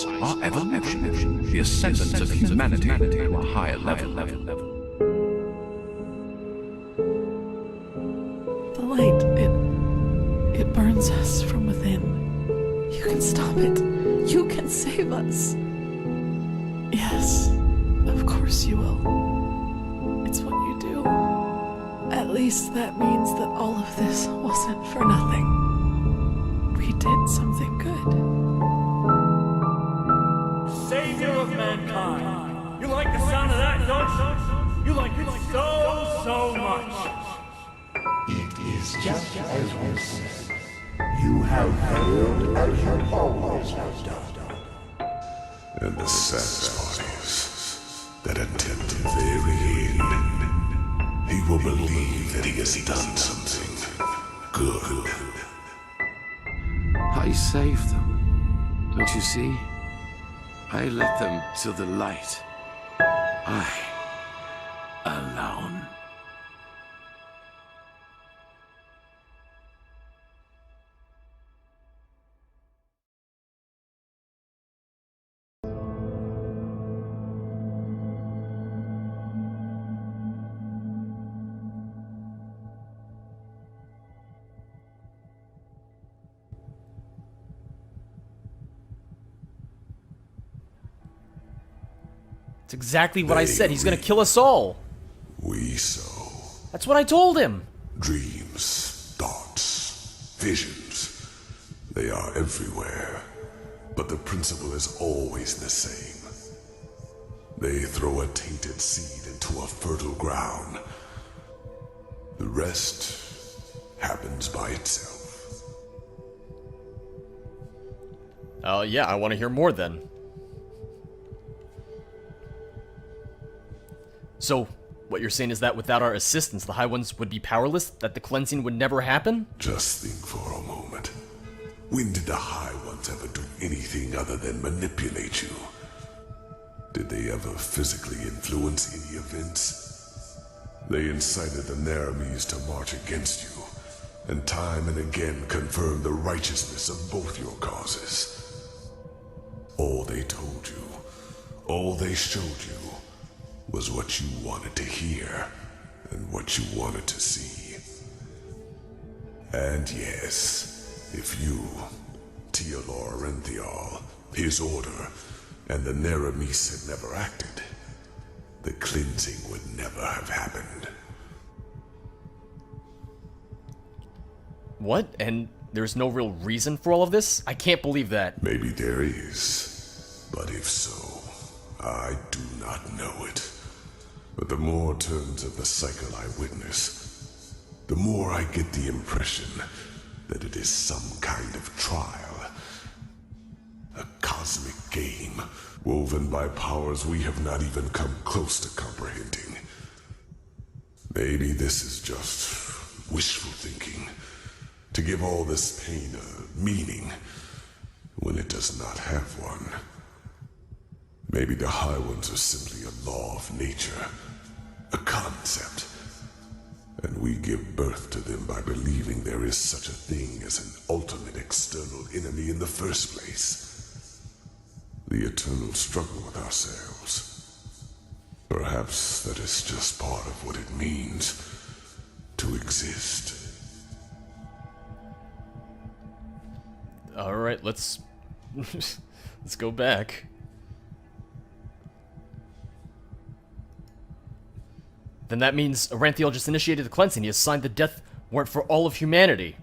our evolution, the ascendance of humanity to a higher level. The light, it burns us from within. You can stop it. You can save us. Yes, of course you will. It's what you do. At least that means that all of this wasn't for nothing. We did something good. Savior of mankind. You like the sound of that, don't you? You like it so much. It is just as you said. You have failed as you always have done. And the saddest part is that until the very end, he will believe that he has done something good. I saved them. Don't you see? I led them to the light. I alone. It's exactly what I said. He's gonna kill us all. We sow. That's what I told him. Dreams, thoughts, visions. They are everywhere. But the principle is always the same. They throw a tainted seed into a fertile ground. The rest happens by itself. Yeah, I want to hear more then. So, what you're saying is that without our assistance, the High Ones would be powerless? That the cleansing would never happen? Just think for a moment. When did the High Ones ever do anything other than manipulate you? Did they ever physically influence any events? They incited the Naramis to march against you, and time and again confirmed the righteousness of both your causes. All they told you, all they showed you, was what you wanted to hear, and what you wanted to see. And yes, if you, Teolor Renthial, his order, and the Naramis had never acted, the cleansing would never have happened. What? And there's no real reason for all of this? I can't believe that. Maybe there is, but if so, I do not know it. But the more turns of the cycle I witness, the more I get the impression that it is some kind of trial. A cosmic game, woven by powers we have not even come close to comprehending. Maybe this is just wishful thinking, to give all this pain a meaning, when it does not have one. Maybe the High Ones are simply a law of nature, a concept, and we give birth to them by believing there is such a thing as an ultimate external enemy in the first place. The eternal struggle with ourselves. Perhaps that is just part of what it means to exist. Alright, let's let's go back. Then that means Aranthiel just initiated the cleansing. He has signed the death warrant for all of humanity.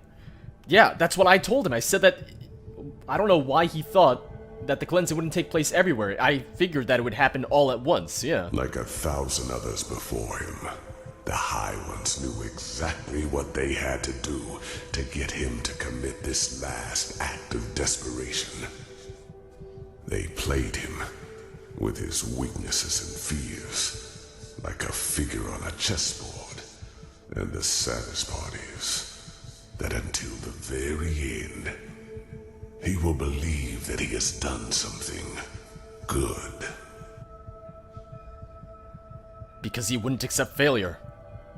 Yeah, that's what I told him. I said that... I don't know why he thought that the cleansing wouldn't take place everywhere. I figured that it would happen all at once, yeah. Like 1,000 others before him, the High Ones knew exactly what they had to do to get him to commit this last act of desperation. They played him with his weaknesses and fears, like a figure on a chessboard. And the saddest part is that until the very end, he will believe that he has done something good. Because he wouldn't accept failure,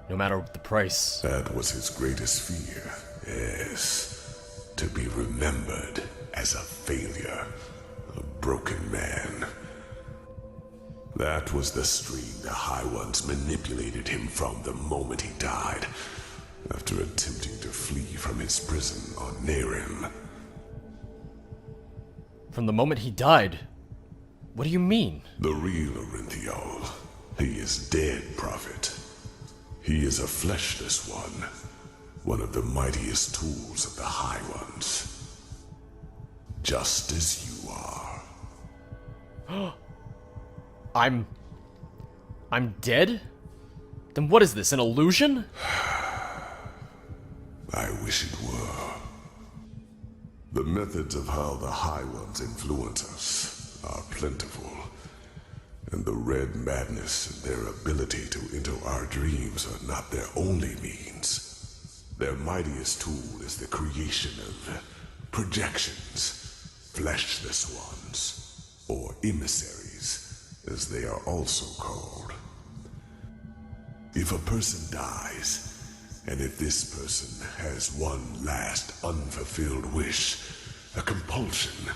no matter the price. That was his greatest fear, yes. To be remembered as a failure, a broken broken man. That was the string the High Ones manipulated him from the moment he died, after attempting to flee from his prison on Nerim. From the moment he died? What do you mean? The real Orinthiol. He is dead, Prophet. He is a fleshless one of the mightiest tools of the High Ones. Just as you are. I'm dead? Then what is this, an illusion? I wish it were. The methods of how the High Ones influence us are plentiful, and the Red Madness and their ability to enter our dreams are not their only means. Their mightiest tool is the creation of projections, fleshless ones, or emissaries, as they are also called. If a person dies, and if this person has one last unfulfilled wish, a compulsion,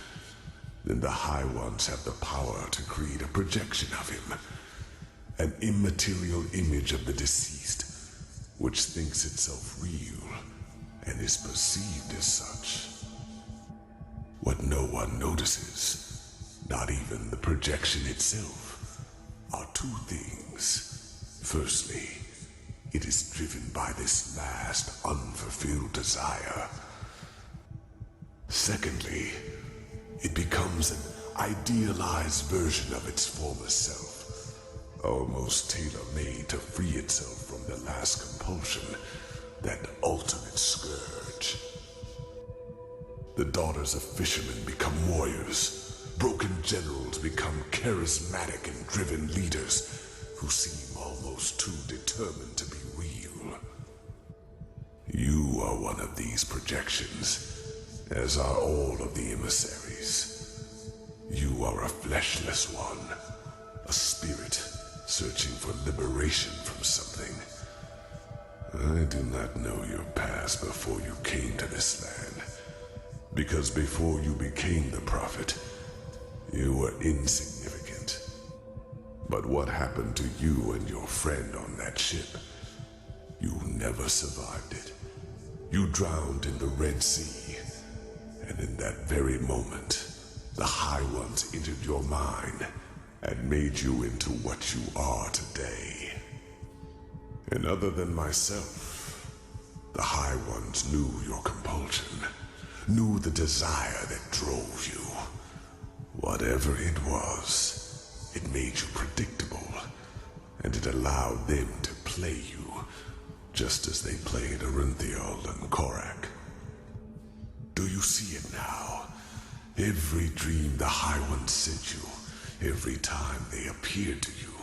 then the High Ones have the power to create a projection of him, an immaterial image of the deceased, which thinks itself real and is perceived as such. What no one notices, not even the projection itself, are two things. Firstly, it is driven by this last unfulfilled desire. Secondly, it becomes an idealized version of its former self, almost tailor-made to free itself from the last compulsion, that ultimate scourge. The daughters of fishermen become warriors. Broken generals become charismatic and driven leaders who seem almost too determined to be real. You are one of these projections, as are all of the emissaries. You are a fleshless one, a spirit searching for liberation from something. I do not know your past before you came to this land, because before you became the Prophet, you were insignificant. But what happened to you and your friend on that ship? You never survived it. You drowned in the Red Sea, and in that very moment, the High Ones entered your mind and made you into what you are today. And other than myself, the High Ones knew your compulsion, knew the desire that drove you. Whatever it was, it made you predictable, and it allowed them to play you, just as they played Orinthiol and Korak. Do you see it now? Every dream the High Ones sent you, every time they appeared to you,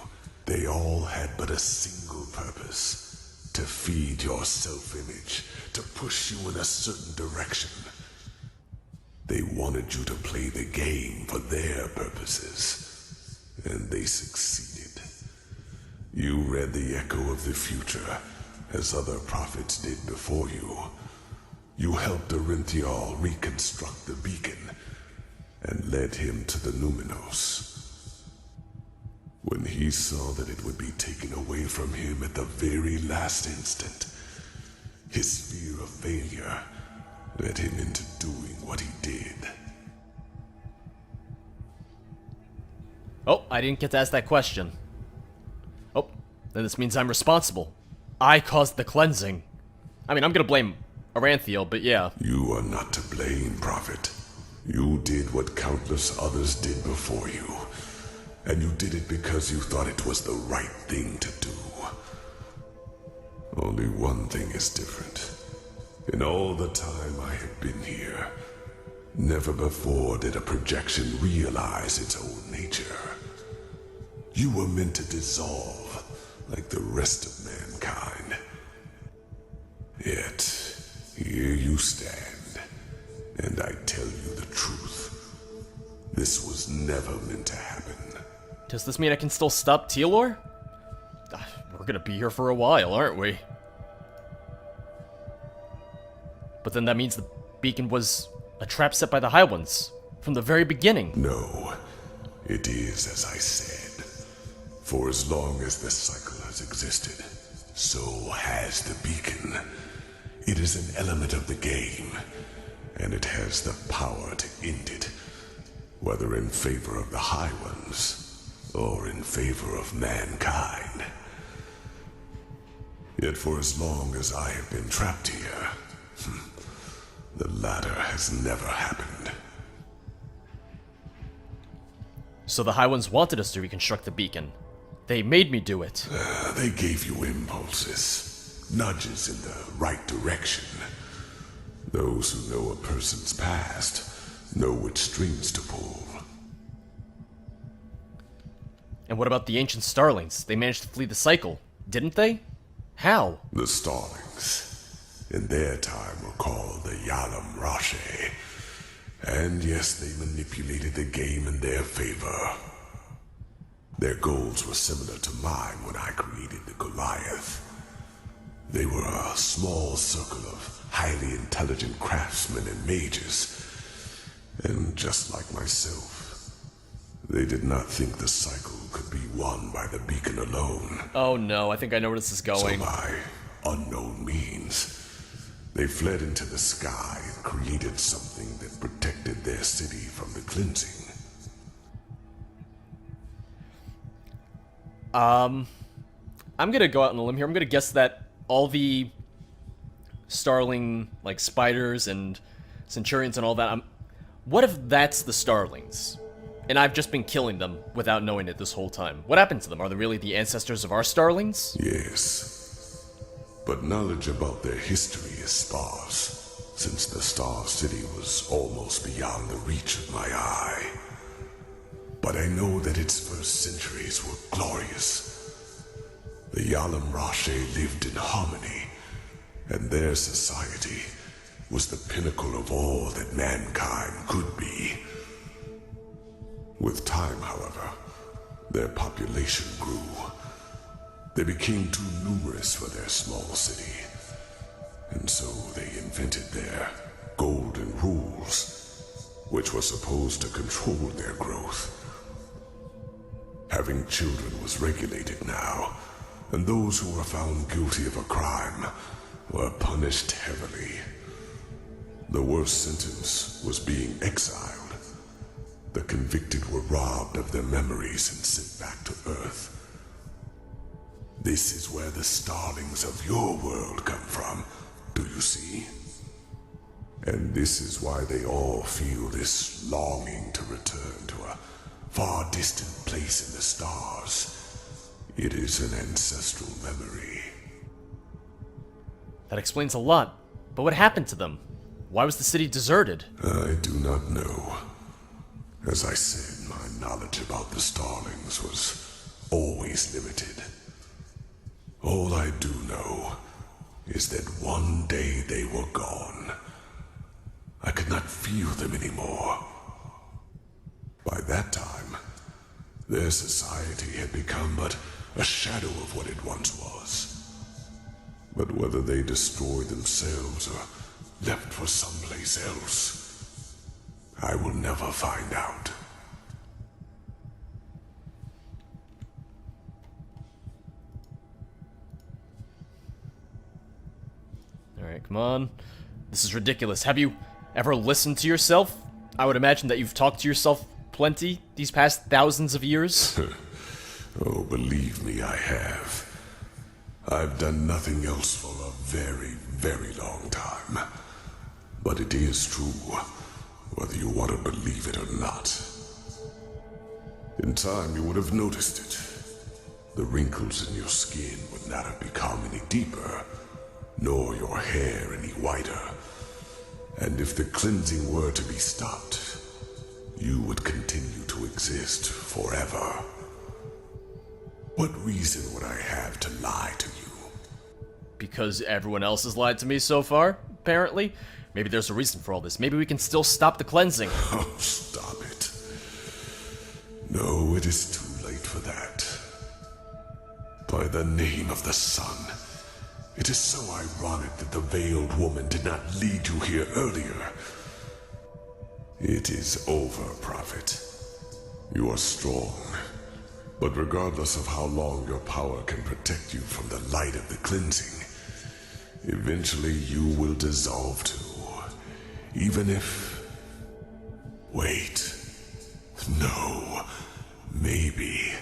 they all had but a single purpose: to feed your self-image, to push you in a certain direction. They wanted you to play the game for their purposes, and they succeeded. You read the echo of the future, as other prophets did before you. You helped Orinthiol reconstruct the beacon, and led him to the Numinos. When he saw that it would be taken away from him at the very last instant, his fear of failure led him into doing what he did. Oh, I didn't get to ask that question. Oh, then this means I'm responsible. I caused the cleansing. I mean, I'm gonna blame Oranthiel, but yeah. You are not to blame, Prophet. You did what countless others did before you, and you did it because you thought it was the right thing to do. Only one thing is different. In all the time I have been here, never before did a projection realize its own nature. You were meant to dissolve like the rest of mankind. Yet, here you stand, and I tell you the truth. This was never meant to happen. Does this mean I can still stop Telor? We're gonna be here for a while, aren't we? But then that means the beacon was a trap set by the High Ones from the very beginning. No, It is as I said. For as long as the cycle has existed, so has the beacon. It is an element of the game, and it has the power to end it, whether in favor of the High Ones, or in favor of mankind. Yet for as long as I have been trapped here, the latter has never happened. So the High Ones wanted us to reconstruct the beacon. They made me do it. They gave you impulses, nudges in the right direction. Those who know a person's past know which strings to pull. And what about the ancient starlings? They managed to flee the cycle, didn't they? How? The starlings, in their time, were called the Yalam Rashe. And yes, they manipulated the game in their favor. Their goals were similar to mine when I created the Goliath. They were a small circle of highly intelligent craftsmen and mages. And just like myself, they did not think the cycle could be won by the beacon alone. Oh no, I think I know where this is going. So by unknown means, they fled into the sky and created something that protected their city from the cleansing. I'm gonna go out on a limb here. I'm gonna guess that all the starling, like spiders and centurions and all that, what if that's the starlings? And I've just been killing them without knowing it this whole time. What happened to them? Are they really the ancestors of our starlings? Yes. But knowledge about their history is sparse, since the Star City was almost beyond the reach of my eye. But I know that its first centuries were glorious. The Yalam Rashe lived in harmony, and their society was the pinnacle of all that mankind could be. With time, however, their population grew. They became too numerous for their small city, and so they invented their golden rules, which were supposed to control their growth. Having children was regulated now, and those who were found guilty of a crime were punished heavily. The worst sentence was being exiled. The convicted were robbed of their memories and sent back to Earth. This is where the starlings of your world come from, do you see? And this is why they all feel this longing to return to a far distant place in the stars. It is an ancestral memory. That explains a lot. But what happened to them? Why was the city deserted? I do not know. As I said, my knowledge about the starlings was always limited. All I do know is that one day they were gone. I could not feel them anymore. By that time, their society had become but a shadow of what it once was. But whether they destroyed themselves or left for someplace else, I will never find out. Alright, come on. This is ridiculous. Have you ever listened to yourself? I would imagine that you've talked to yourself plenty these past thousands of years. Oh, believe me, I have. I've done nothing else for a very, very long time. But it is true, whether you want to believe it or not. In time, you would have noticed it. The wrinkles in your skin would not have become any deeper, nor your hair any whiter. And if the cleansing were to be stopped, you would continue to exist forever. What reason would I have to lie to you? Because everyone else has lied to me so far, apparently. Maybe there's a reason for all this. Maybe we can still stop the cleansing. Oh, stop it. No, it is too late for that. By the name of the sun, it is so ironic that the veiled woman did not lead you here earlier. It is over, Prophet. You are strong, but regardless of how long your power can protect you from the light of the cleansing, eventually you will dissolve too. Even if... Wait. No. Maybe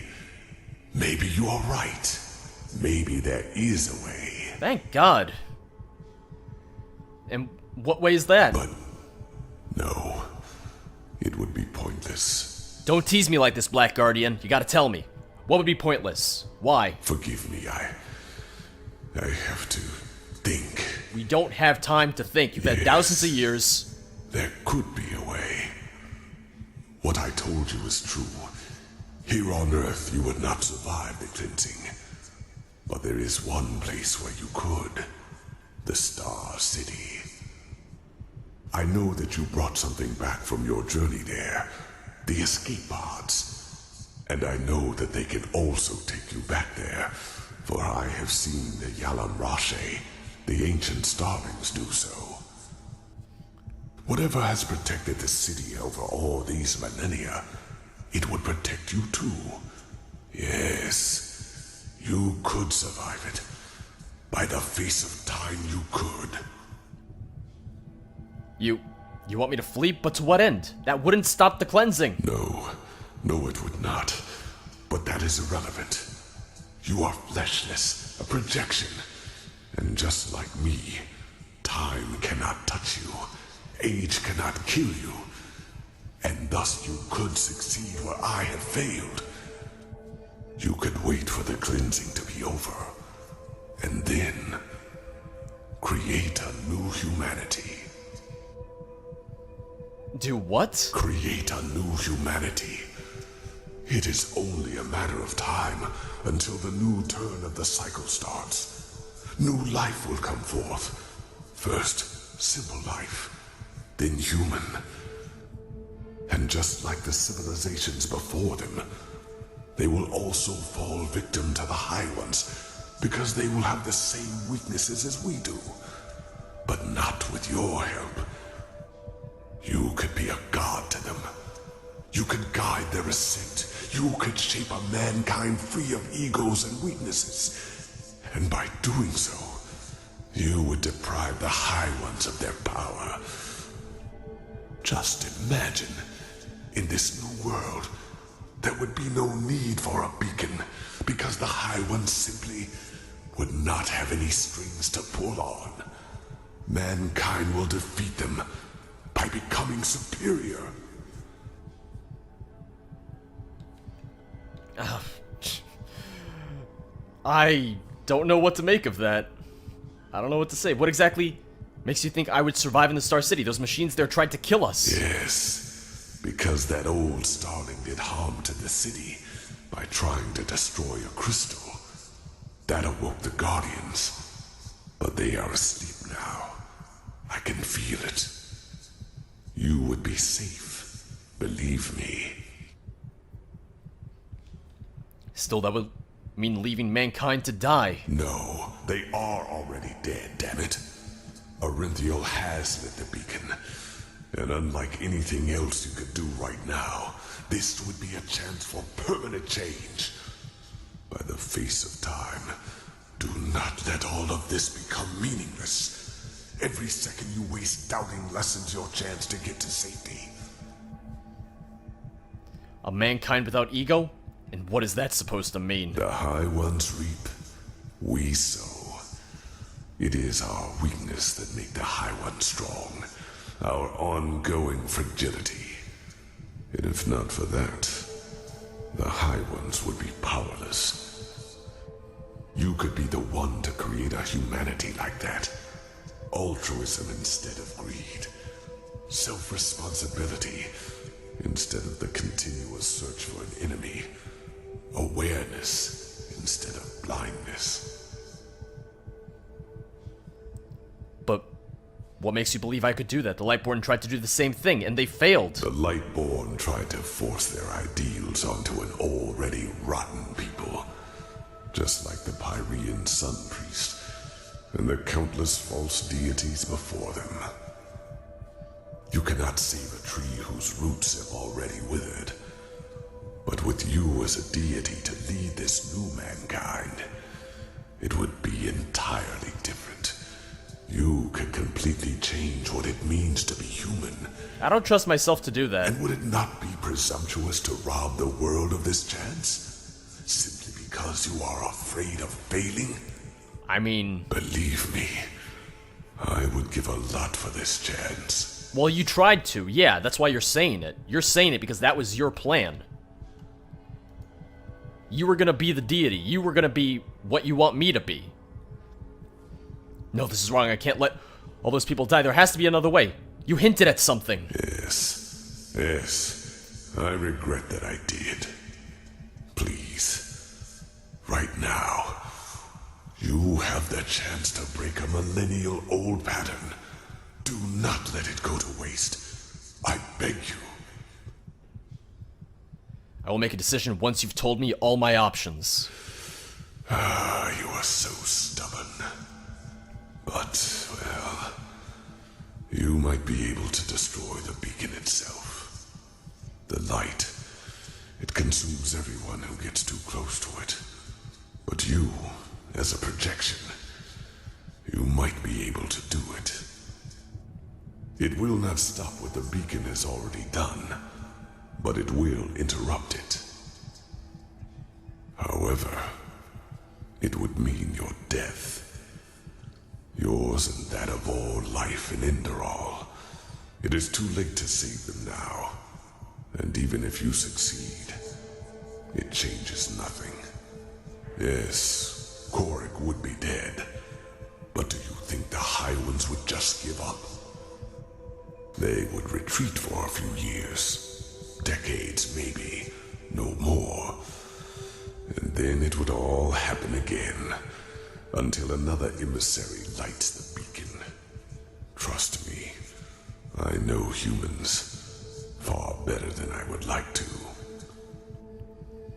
you are right. Maybe there is a way. Thank God. And what way is that? But no, it would be pointless. Don't tease me like this, Black Guardian. You gotta tell me. What would be pointless? Why? Forgive me, I have to think. We don't have time to think. You've had thousands of years. There could be a way. What I told you is true. Here on Earth, you would not survive the cleansing. But there is one place where you could. The Star City. I know that you brought something back from your journey there. The escape pods. And I know that they can also take you back there. For I have seen the Yalam Rashe, the ancient starlings, do so. Whatever has protected the city over all these millennia, it would protect you too. Yes, you could survive it. By the face of time, you could. You want me to flee? But to what end? That wouldn't stop the cleansing. No, it would not. But that is irrelevant. You are fleshless, a projection. And just like me, time cannot touch you. Age cannot kill you. And thus you could succeed where I have failed. You could wait for the cleansing to be over. And then create a new humanity. Do what? Create a new humanity. It is only a matter of time until the new turn of the cycle starts. New life will come forth. First, simple life, then human. And just like the civilizations before them, they will also fall victim to the High Ones, because they will have the same weaknesses as we do. But not with your help. You could be a god to them. You could guide their ascent. You could shape a mankind free of egos and weaknesses. And by doing so, you would deprive the High Ones of their power. Just imagine, in this new world, there would be no need for a beacon, because the High Ones simply would not have any strings to pull on. Mankind will defeat them by becoming superior. I don't know what to make of that. I don't know what to say. What exactly makes you think I would survive in the Star City? Those machines there tried to kill us. Yes, because that old starling did harm to the city by trying to destroy a crystal. That awoke the Guardians. But they are asleep now. I can feel it. You would be safe. Believe me. Still, that would mean leaving mankind to die. No, they are already dead, damn it. Arinthiel has lit the beacon. And unlike anything else you could do right now, this would be a chance for permanent change. By the face of time, do not let all of this become meaningless. Every second you waste doubting lessens your chance to get to safety. A mankind without ego? And what is that supposed to mean? The High Ones reap, we sow. It is our weakness that make the High Ones strong. Our ongoing fragility. And if not for that, the High Ones would be powerless. You could be the one to create a humanity like that. Altruism instead of greed. Self-responsibility instead of the continuous search for an enemy. Awareness instead of blindness. But what makes you believe I could do that? The Lightborn tried to do the same thing, and they failed. The Lightborn tried to force their ideals onto an already rotten people. Just like the Pyrean Sun Priest and the countless false deities before them. You cannot save a tree whose roots have already withered. But with you as a deity to lead this new mankind, it would be entirely different. You could completely change what it means to be human. I don't trust myself to do that. And would it not be presumptuous to rob the world of this chance? Simply because you are afraid of failing? I mean... Believe me, I would give a lot for this chance. Well, you tried to. Yeah, that's why you're saying it. You're saying it because that was your plan. You were gonna be the deity. You were gonna be what you want me to be. No, this is wrong. I can't let all those people die. There has to be another way. You hinted at something. Yes. I regret that I did. Please, right now, you have the chance to break a millennial-old pattern. Do not let it go to waste. I beg you. I will make a decision once you've told me all my options. Ah, you are so stubborn. But, well, you might be able to destroy the beacon itself. The light, it consumes everyone who gets too close to it. But you, as a projection, you might be able to do it. It will not stop what the beacon has already done, but it will interrupt it. However, it would mean your death. Yours and that of all life in Enderal. It is too late to save them now. And even if you succeed, it changes nothing. Yes, Korik would be dead. But do you think the High Ones would just give up? They would retreat for a few years. Decades, maybe. No more. And then it would all happen again. Until another emissary lights the beacon. Trust me, I know humans far better than I would like to.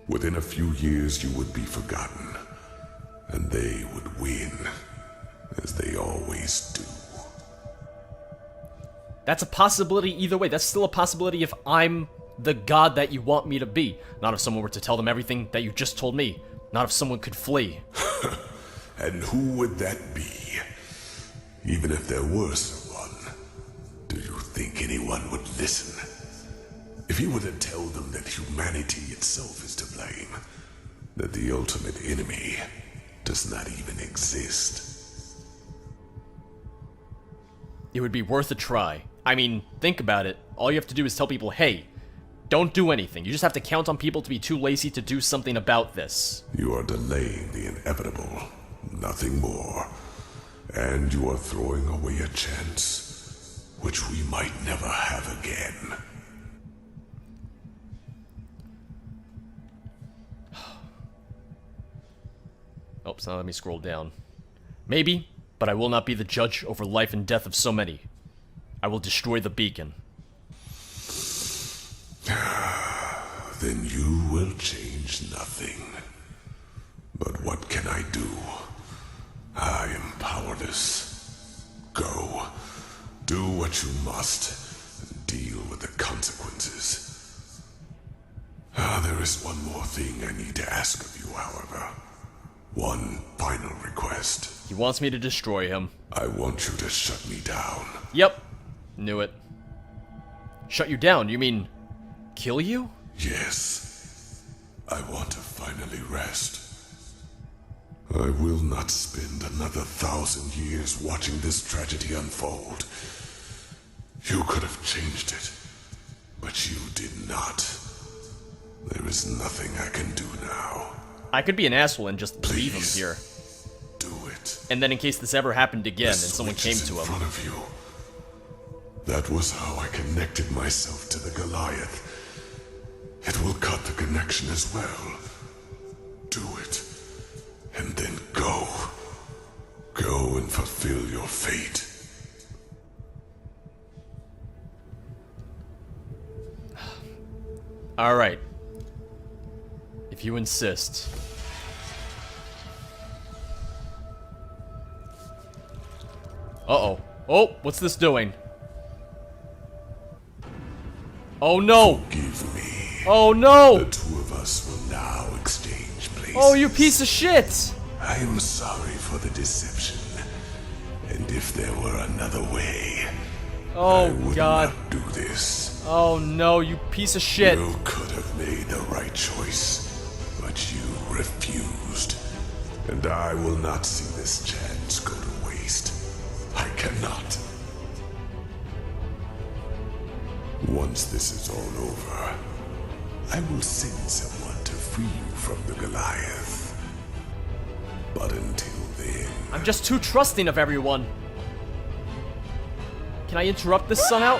Within a few years you would be forgotten, and they would win, as they always do. That's a possibility either way. That's still a possibility if I'm the god that you want me to be. Not if someone were to tell them everything that you just told me. Not if someone could flee. And who would that be? Even if there were someone, do you think anyone would listen? If you were to tell them that humanity itself is to blame, that the ultimate enemy does not even exist. It would be worth a try. I mean, think about it. All you have to do is tell people, hey, don't do anything. You just have to count on people to be too lazy to do something about this. You are delaying the inevitable. Nothing more. And you are throwing away a chance, which we might never have again. Oops, now let me scroll down. Maybe, but I will not be the judge over life and death of so many. I will destroy the beacon. Then you will change nothing. But what can I do? I am powerless. Go. Do what you must, and deal with the consequences. There is one more thing I need to ask of you, however. One final request. He wants me to destroy him. I want you to shut me down. Yep. Knew it. Shut you down? You mean kill you? Yes. I want to finally rest. I will not spend another 1,000 years watching this tragedy unfold. You could have changed it, but you did not. There is nothing I can do now. I could be an asshole and just leave him Please, here. do it. And then in case this ever happened again and The someone switch came is to in him. front of you. That was how I connected myself to the Goliath. It will cut the connection as well. Do it. And then go. Go and fulfill your fate. Alright. If you insist. Uh-oh. Oh, what's this doing? Oh no! Give me. Oh no! The two of us will now exchange places. Oh, you piece of shit! I am sorry for the deception. And if there were another way, I Oh would god. not do this. Oh no, you piece of shit. You could have made the right choice, but you refused. And I will not see this chance go to waste. I cannot. Once this is all over, I will send someone to free you from the Goliath. But until then... I'm just too trusting of everyone. Can I interrupt this somehow?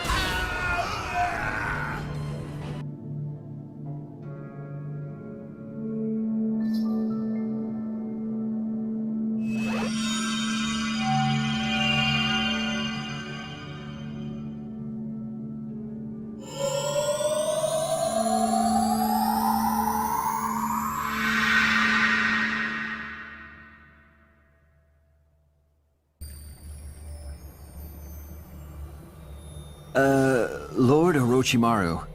Lord Orochimaru,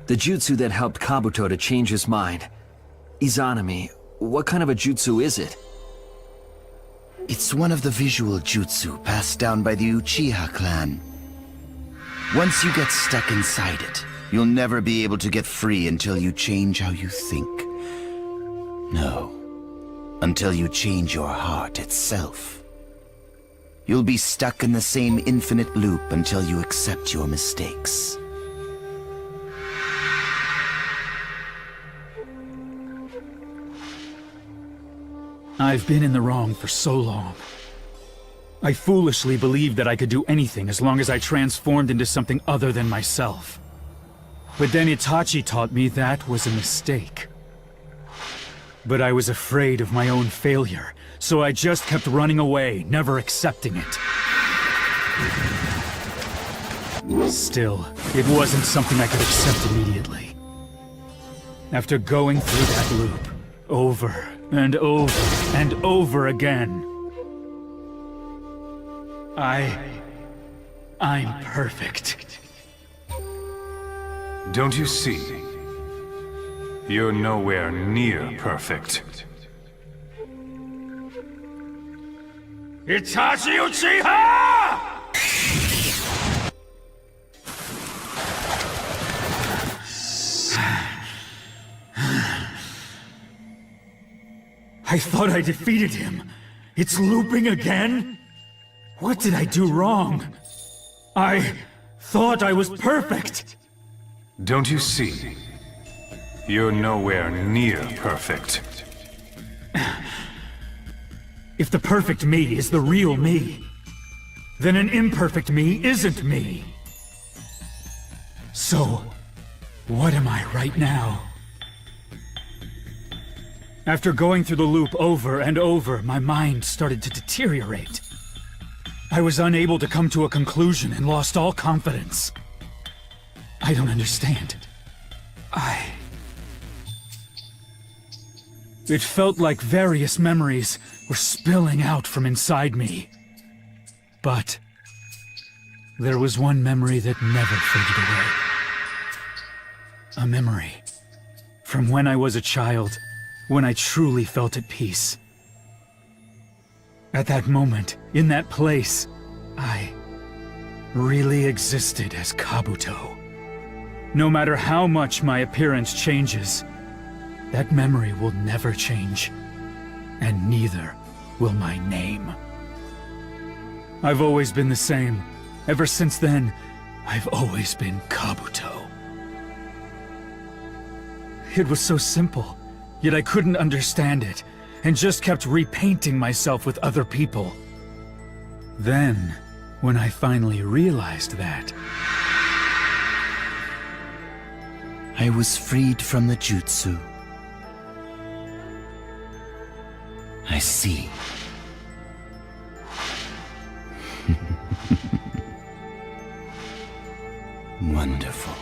the jutsu that helped Kabuto to change his mind. Izanami, what kind of a jutsu is it? It's one of the visual jutsu passed down by the Uchiha clan. Once you get stuck inside it, you'll never be able to get free until you change how you think. No, until you change your heart itself. You'll be stuck in the same infinite loop until you accept your mistakes. I've been in the wrong for so long. I foolishly believed that I could do anything as long as I transformed into something other than myself. But then Itachi taught me that was a mistake. But I was afraid of my own failure, so I just kept running away, never accepting it. Still, it wasn't something I could accept immediately. After going through that loop, over and over and over again, I'm perfect. Don't you see? You're nowhere near perfect. Itachi Uchiha! I thought I defeated him. It's looping again? What did I do wrong? I thought I was perfect. Don't you see? You're nowhere near perfect. If the perfect me is the real me, then an imperfect me isn't me. So, what am I right now? After going through the loop over and over, my mind started to deteriorate. I was unable to come to a conclusion and lost all confidence. I don't understand. It felt like various memories were spilling out from inside me. But there was one memory that never faded away. A memory from when I was a child, when I truly felt at peace. At that moment, in that place, I really existed as Kabuto. No matter how much my appearance changes, that memory will never change, and neither will my name. I've always been the same. Ever since then, I've always been Kabuto. It was so simple, yet I couldn't understand it, and just kept repainting myself with other people. Then, when I finally realized that, I was freed from the jutsu. I see. Wonderful.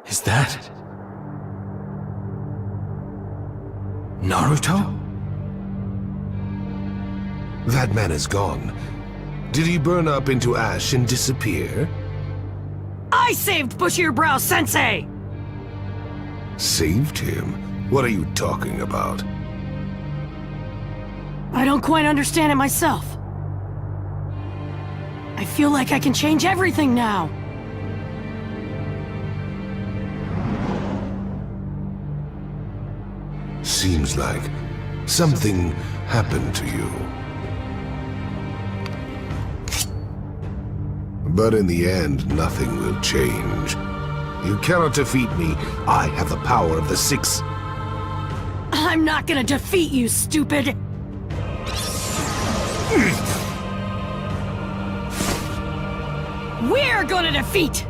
Is that Naruto? That man is gone. Did he burn up into ash and disappear? I saved Bushier Brow Sensei! Saved him? What are you talking about? I don't quite understand it myself. I feel like I can change everything now. Seems like something happened to you. But in the end, nothing will change. You cannot defeat me. I have the power of the Six. I'm not gonna defeat you, stupid! We're gonna defeat!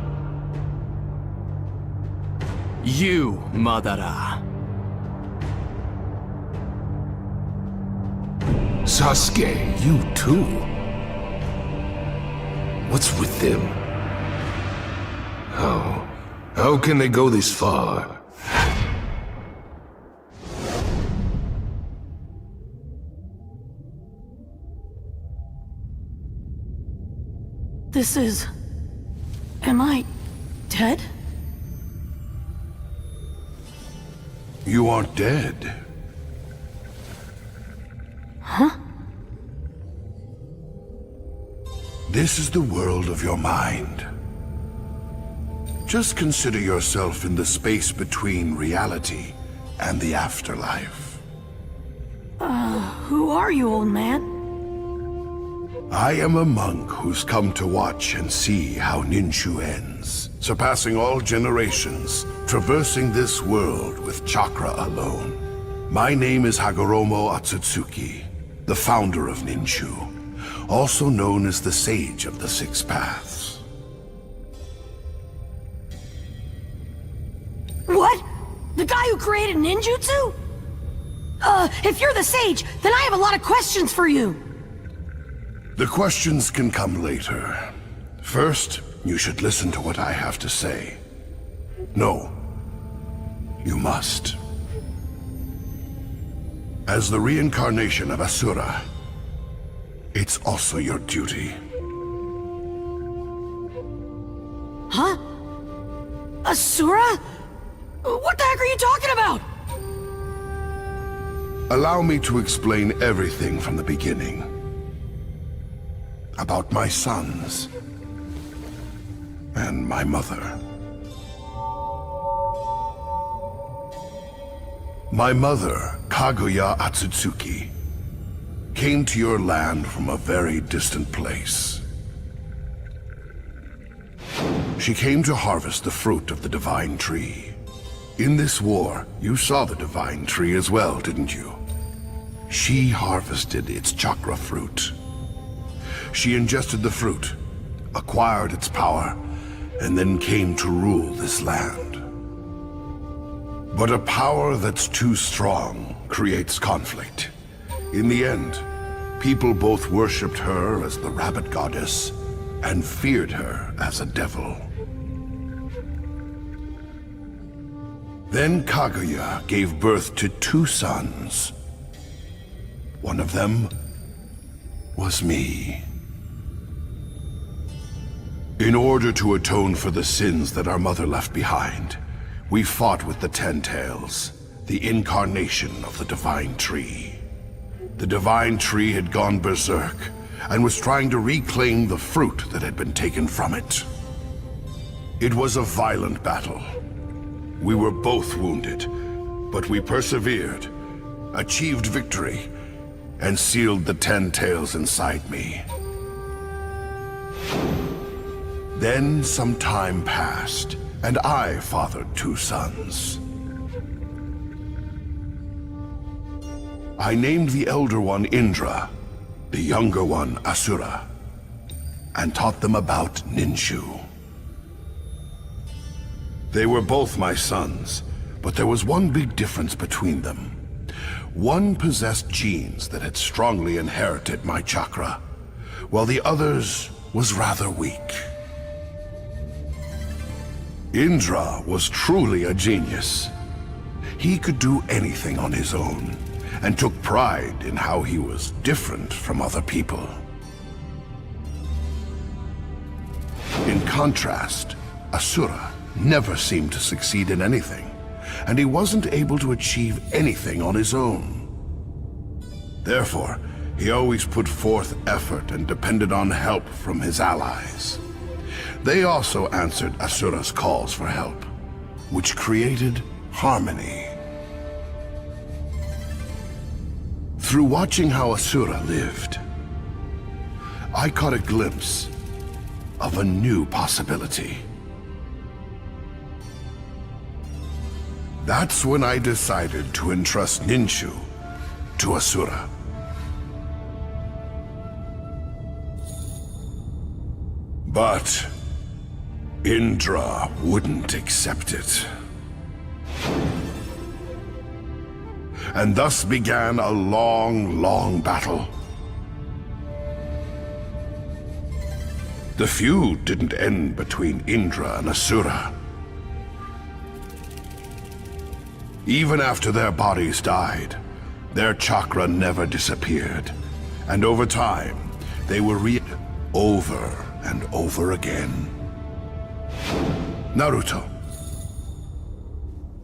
You, Madara. Sasuke, you too? What's with them? How can they go this far? This is... Am I... dead? You aren't dead. Huh? This is the world of your mind. Just consider yourself in the space between reality and the afterlife. Who are you, old man? I am a monk who's come to watch and see how Ninshu ends, surpassing all generations, traversing this world with chakra alone. My name is Hagoromo Atsutsuki, the founder of Ninshu, also known as the Sage of the Six Paths. What? The guy who created ninjutsu? If you're the sage, then I have a lot of questions for you. The questions can come later. First, you should listen to what I have to say. No, you must. As the reincarnation of Asura, it's also your duty. Huh? Asura? What the heck are you talking about? Allow me to explain everything from the beginning. About my sons and my mother. My mother, Kaguya Atsutsuki, came to your land from a very distant place. She came to harvest the fruit of the divine tree. In this war, you saw the divine tree as well, didn't you? She harvested its chakra fruit. She ingested the fruit, acquired its power, and then came to rule this land. But a power that's too strong creates conflict. In the end, people both worshipped her as the rabbit goddess and feared her as a devil. Then Kaguya gave birth to 2 sons. One of them was me. In order to atone for the sins that our mother left behind, we fought with the Ten Tails, the incarnation of the Divine Tree. The Divine Tree had gone berserk and was trying to reclaim the fruit that had been taken from it. It was a violent battle. We were both wounded, but we persevered, achieved victory, and sealed the Ten Tails inside me. Then some time passed, and I fathered 2 sons. I named the elder one Indra, the younger one Asura, and taught them about Ninshu. They were both my sons, but there was one big difference between them. One possessed genes that had strongly inherited my chakra, while the other's was rather weak. Indra was truly a genius. He could do anything on his own, and took pride in how he was different from other people. In contrast, Asura never seemed to succeed in anything, and he wasn't able to achieve anything on his own. Therefore, he always put forth effort and depended on help from his allies. They also answered Asura's calls for help, which created harmony. Through watching how Asura lived, I caught a glimpse of a new possibility. That's when I decided to entrust Ninshu to Asura. But Indra wouldn't accept it. And thus began a long, long battle. The feud didn't end between Indra and Asura. Even after their bodies died, their chakra never disappeared, and over time, they were over and over again. Naruto,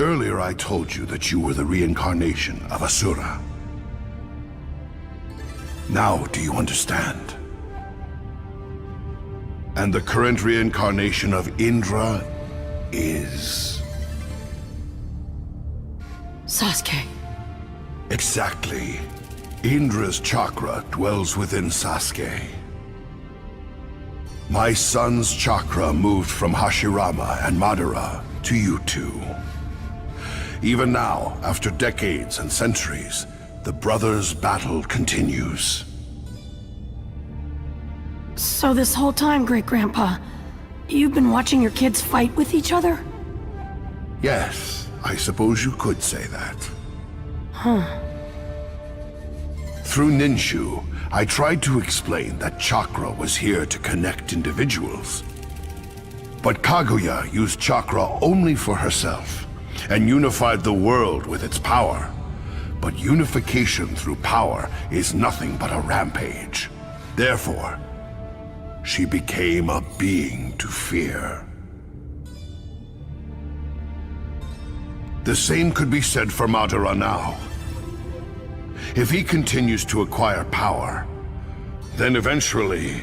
earlier I told you that you were the reincarnation of Asura. Now do you understand? And the current reincarnation of Indra is... Sasuke. Exactly. Indra's chakra dwells within Sasuke. My son's chakra moved from Hashirama and Madara to you two. Even now, after decades and centuries, the brothers' battle continues. So this whole time, Great-Grandpa, you've been watching your kids fight with each other? Yes, I suppose you could say that. Huh. Through Ninshu, I tried to explain that chakra was here to connect individuals. But Kaguya used chakra only for herself, and unified the world with its power. But unification through power is nothing but a rampage. Therefore, she became a being to fear. The same could be said for Madara now. If he continues to acquire power, then eventually...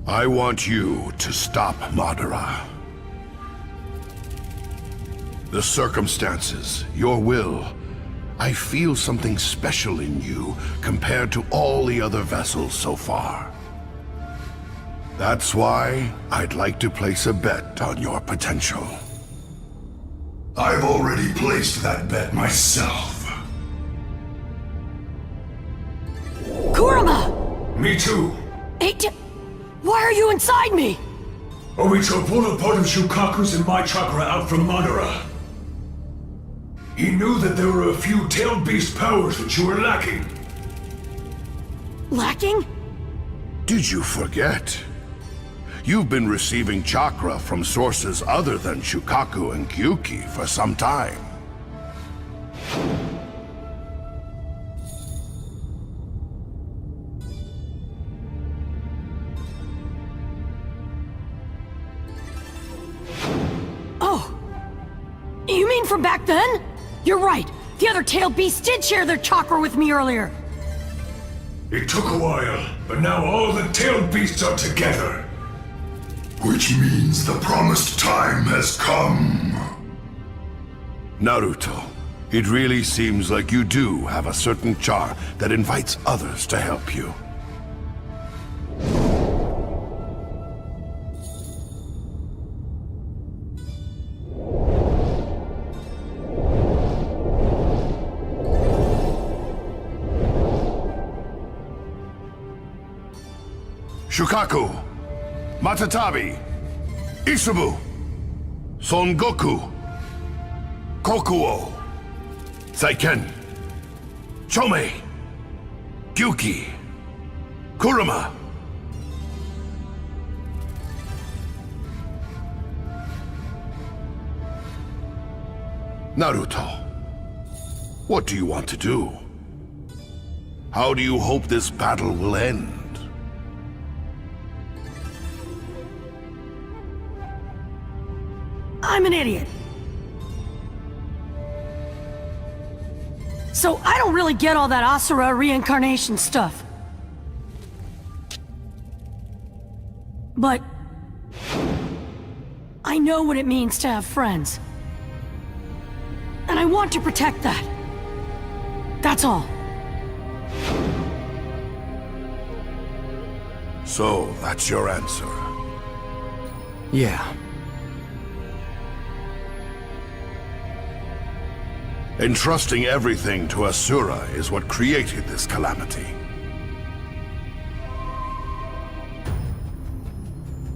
I want you to stop Madara. The circumstances, your will, I feel something special in you compared to all the other vessels so far. That's why I'd like to place a bet on your potential. I've already placed that bet myself. Kurama! Me too. Why are you inside me? Obito pulled a part of Shukaku's and my chakra out from Madara. He knew that there were a few tailed beast powers that you were lacking. Lacking? Did you forget? You've been receiving chakra from sources other than Shukaku and Gyuki for some time. Oh. You mean from back then? You're right. The other tailed beasts did share their chakra with me earlier. It took a while, but now all the tailed beasts are together. Which means the promised time has come. Naruto, it really seems like you do have a certain charm that invites others to help you. Shukaku, Matatabi, Isubu, Son Goku, Kokuo, Saiken, Chome, Gyuki, Kurama. Naruto, what do you want to do? How do you hope this battle will end? I'm an idiot. So I don't really get all that Asura reincarnation stuff. But I know what it means to have friends. And I want to protect that. That's all. So, that's your answer. Yeah. Entrusting everything to Asura is what created this calamity.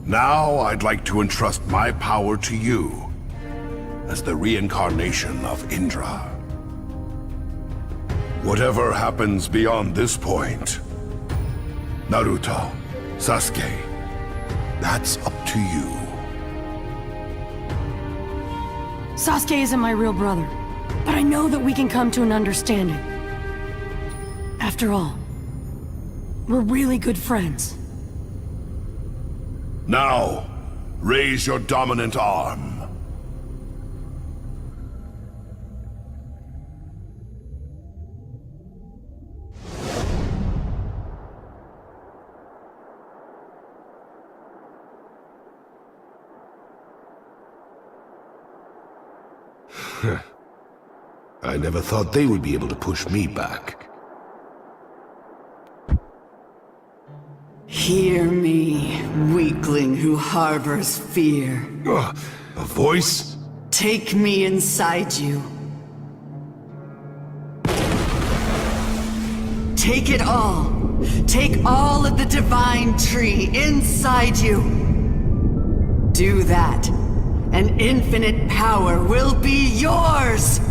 Now, I'd like to entrust my power to you, as the reincarnation of Indra. Whatever happens beyond this point, Naruto, Sasuke, that's up to you. Sasuke isn't my real brother, but I know that we can come to an understanding. After all, we're really good friends. Now, raise your dominant arm. I never thought they would be able to push me back. Hear me, weakling who harbors fear. A voice? Take me inside you. Take it all. Take all of the divine tree inside you. Do that, and infinite power will be yours!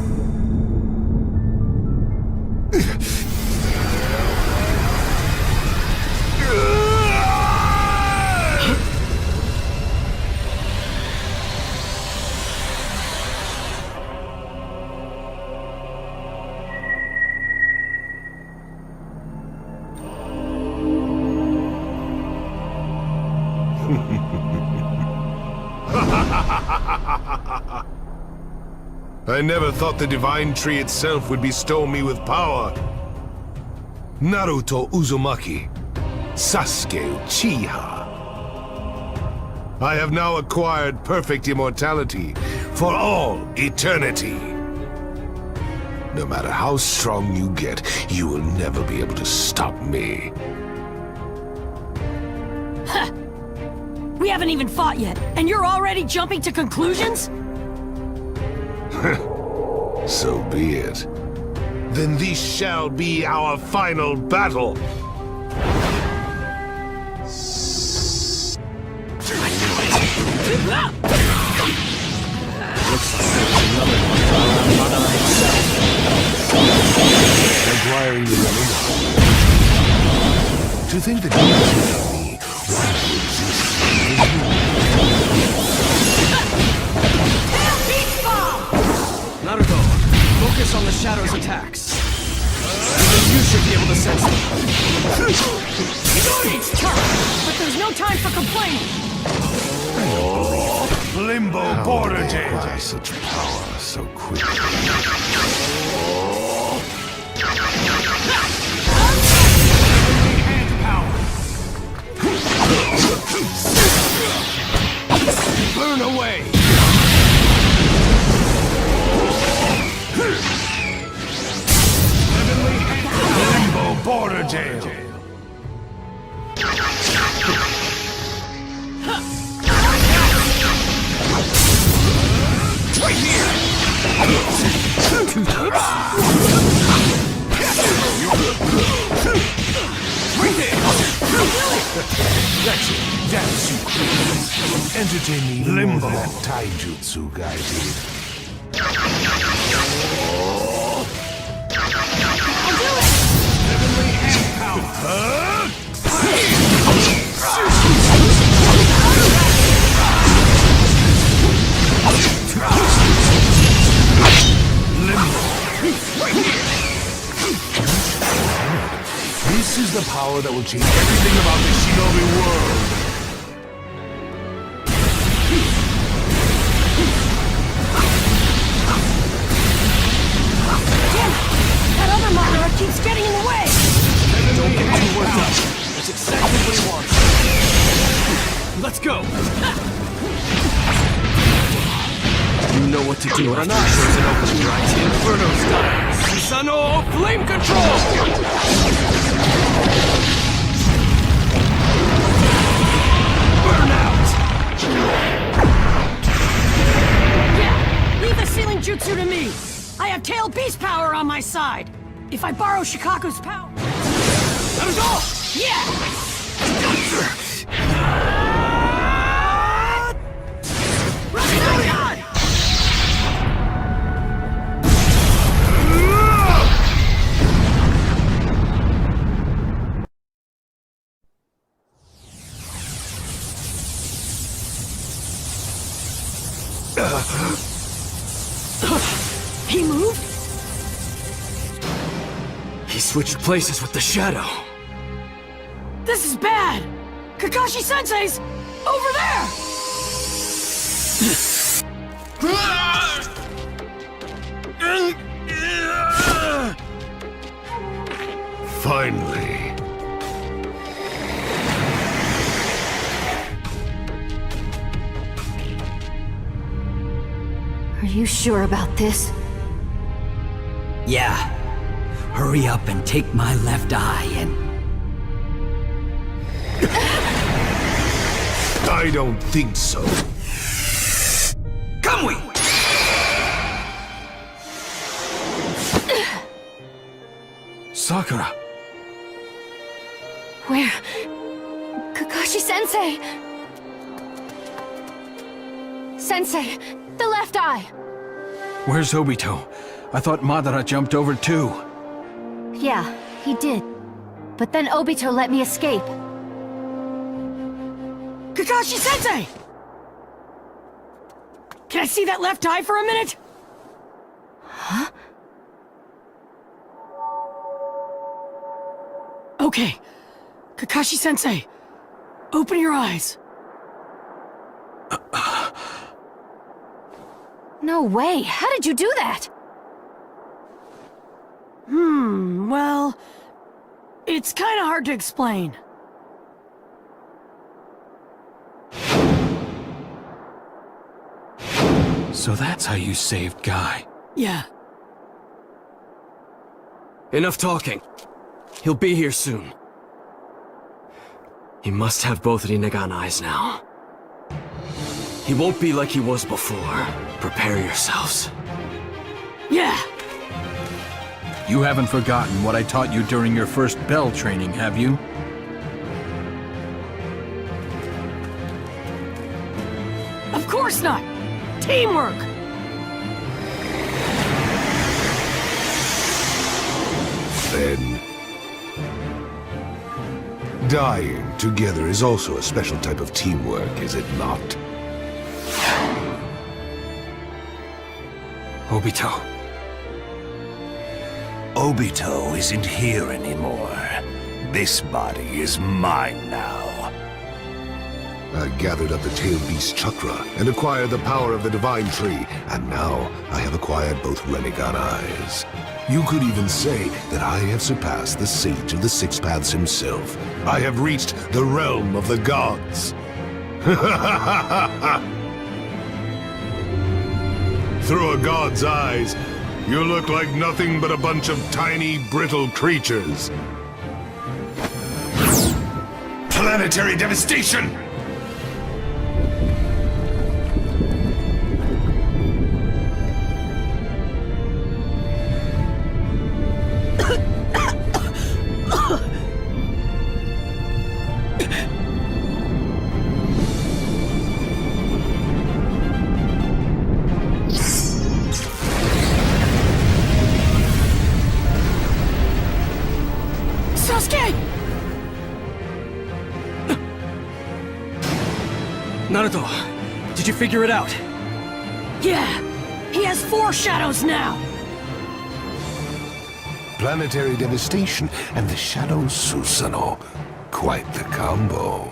I never thought the divine tree itself would bestow me with power. Naruto Uzumaki, Sasuke Uchiha. I have now acquired perfect immortality for all eternity. No matter how strong you get, you will never be able to stop me. Ha! We haven't even fought yet, and you're already jumping to conclusions? So be it. Then this shall be our final battle. Acquiring the knowledge. To think that you can me while you exist. Naruto, focus on the Shadow's attacks. Even you should be able to sense them. It's tough, but there's no time for complaining. Limbo Border Day. Such power so quickly. Burn away! Limbo Border Jail! Right here! Right there! That's it. That's you. Entertain me Limbo. More than that taijutsu guy did. I'll do it! Heavenly hand power. the power that will change everything about the shinobi world. Damn it! That other Madara keeps getting in the way! Don't get too worked up. That's exactly what he wants. Let's go. You know what to do. What an shows an opening right. Inferno style. Susanoo flame control. Burn out. Yeah! Leave the sealing jutsu to me! I have tail beast power on my side! If I borrow Shikaku's power... That is all! Yeah! He moved? He switched places with the shadow. This is bad! Kakashi-sensei's over there! Finally. Are you sure about this? Yeah. Hurry up and take my left eye and... I don't think so. Come we! Sakura. Where? Kakashi-sensei! Sensei, the left eye! Where's Obito? I thought Madara jumped over too. Yeah, he did. But then Obito let me escape. Kakashi-sensei! Can I see that left eye for a minute? Huh? Okay. Kakashi-sensei, open your eyes. No way! How did you do that? Well... It's kinda hard to explain. So that's how you saved Guy. Yeah. Enough talking. He'll be here soon. He must have both Rinnegan eyes now. He won't be like he was before. Prepare yourselves. Yeah! You haven't forgotten what I taught you during your first bell training, have you? Of course not! Teamwork! Then... dying together is also a special type of teamwork, is it not? Obito. Obito isn't here anymore. This body is mine now. I gathered up the Tail Beast Chakra and acquired the power of the Divine Tree, and now I have acquired both Rinnegan eyes. You could even say that I have surpassed the Sage of the Six Paths himself. I have reached the realm of the gods. Through a god's eyes, you look like nothing but a bunch of tiny, brittle creatures. Planetary devastation! Naruto, did you figure it out? Yeah! He has 4 shadows now! planetary devastation, and the Shadow Susanoo. Quite the combo.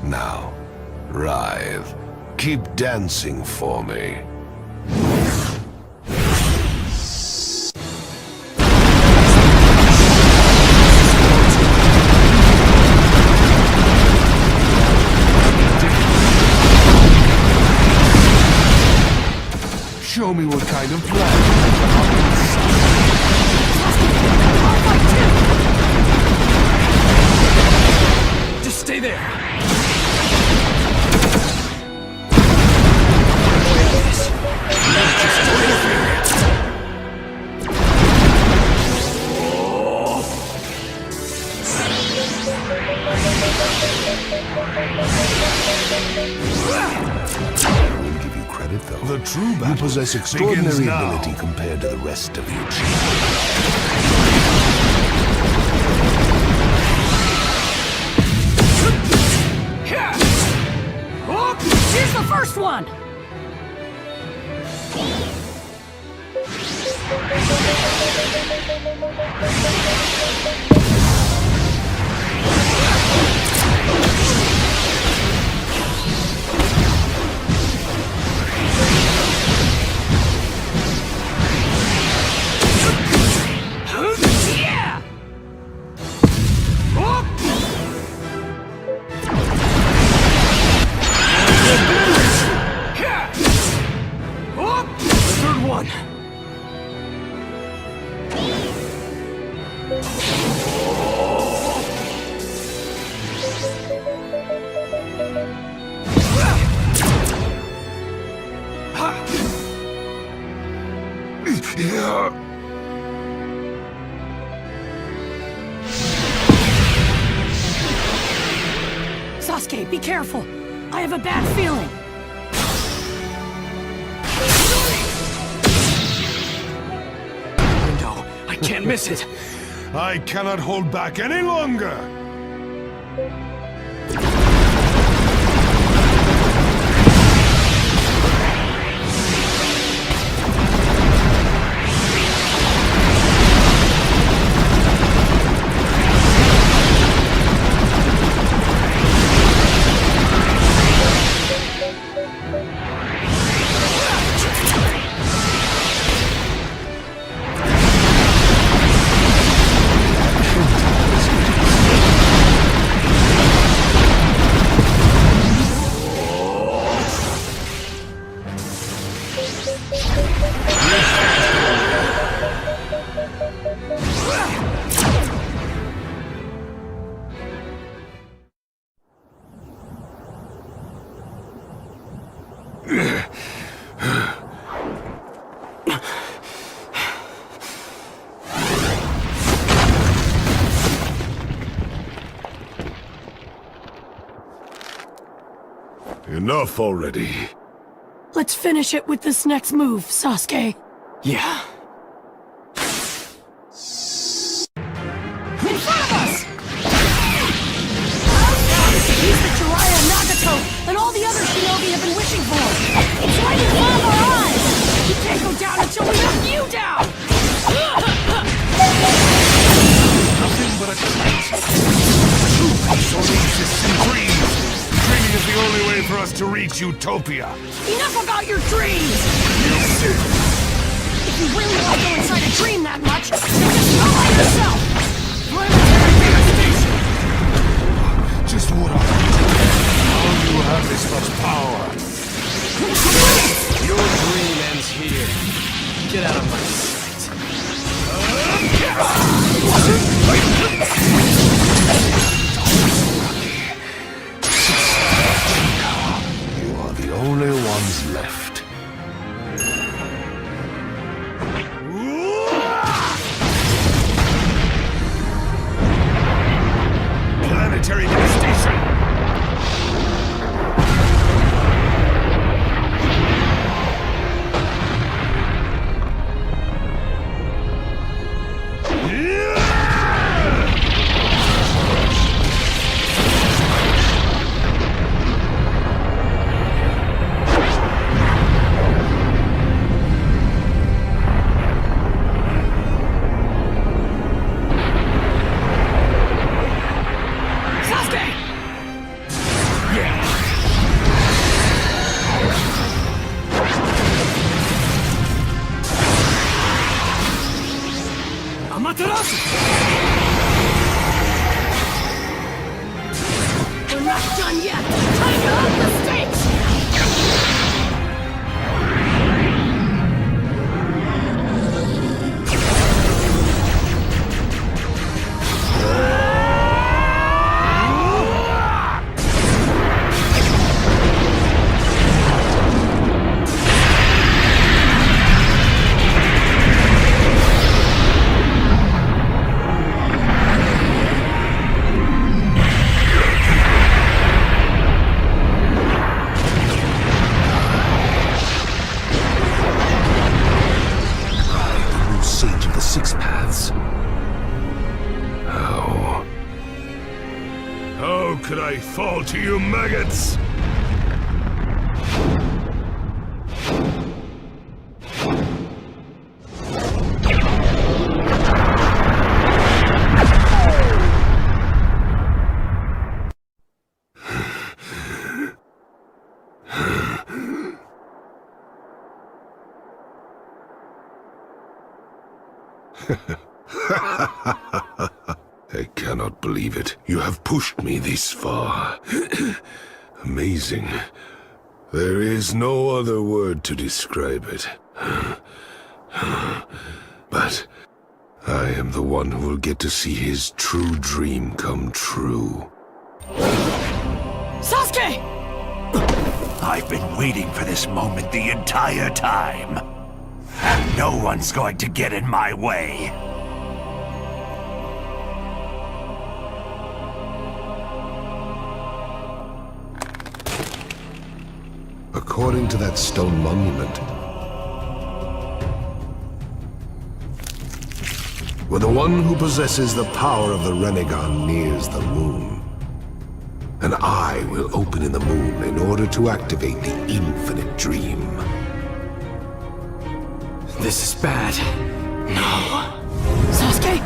Now, writhe. Keep dancing for me. Show me what kind of plan. Just stay there. The true battle. You possess extraordinary ability compared to the rest of you. Here's the first one! Sasuke, be careful. I have a bad feeling. No, I can't miss it. I cannot hold back any longer. Enough already. Let's finish it with this next move, Sasuke. Yeah. In front of us! He's the Jiraiya Nagato and all the other shinobi have been wishing for. It's right in front of our eyes! We can't go down until we knock you down! Nothing but a trance. So exists and dreams. Dreaming is the only way for us to reach Utopia. Enough about your dreams! If you really want to go inside a dream that much, then just go by yourself! Planetary devastation! Just what I need. How do you have this much power? Your dream ends here. Get out of my sight. You are the only ones left. Planetary devastation! I fall to you, maggots! I cannot believe it. You have pushed me this far. Amazing. There is no other word to describe it. But I am the one who will get to see his true dream come true. Sasuke! I've been waiting for this moment the entire time. And no one's going to get in my way. According to that stone monument, where the one who possesses the power of the Renegon nears the moon, an eye will open in the moon in order to activate the infinite dream. This is bad. No. Sasuke!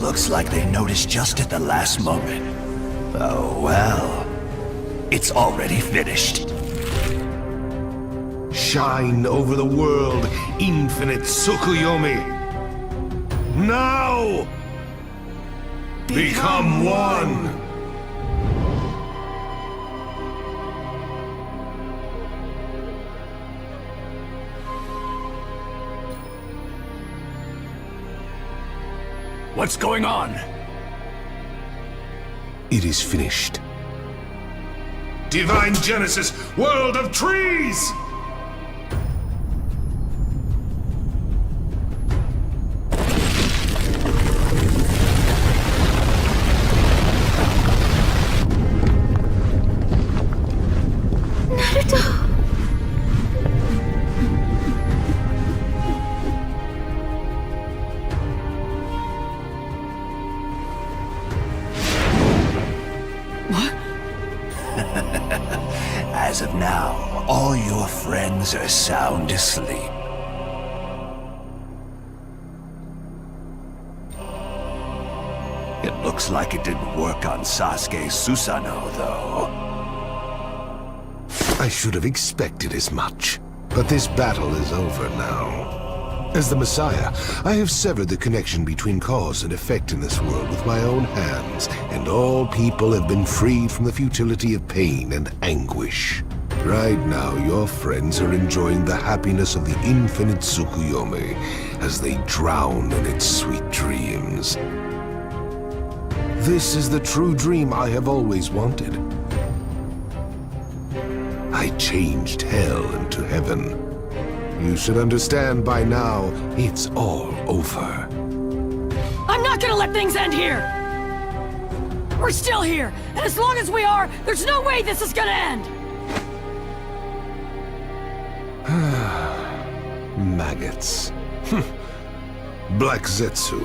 Looks like they noticed just at the last moment. Oh well. It's already finished. Shine over the world, infinite Tsukuyomi! Now! Become one! What's going on? It is finished. Divine Genesis, world of trees! As of now, all your friends are sound asleep. It looks like it didn't work on Sasuke Susanoo, though. I should have expected as much. But this battle is over now. As the Messiah, I have severed the connection between cause and effect in this world with my own hands, and all people have been freed from the futility of pain and anguish. Right now, your friends are enjoying the happiness of the infinite Tsukuyomi as they drown in its sweet dreams. This is the true dream I have always wanted. I changed hell into heaven. You should understand by now, it's all over. I'm not gonna let things end here! We're still here, and as long as we are, there's no way this is gonna end! Maggots. Black Zetsu,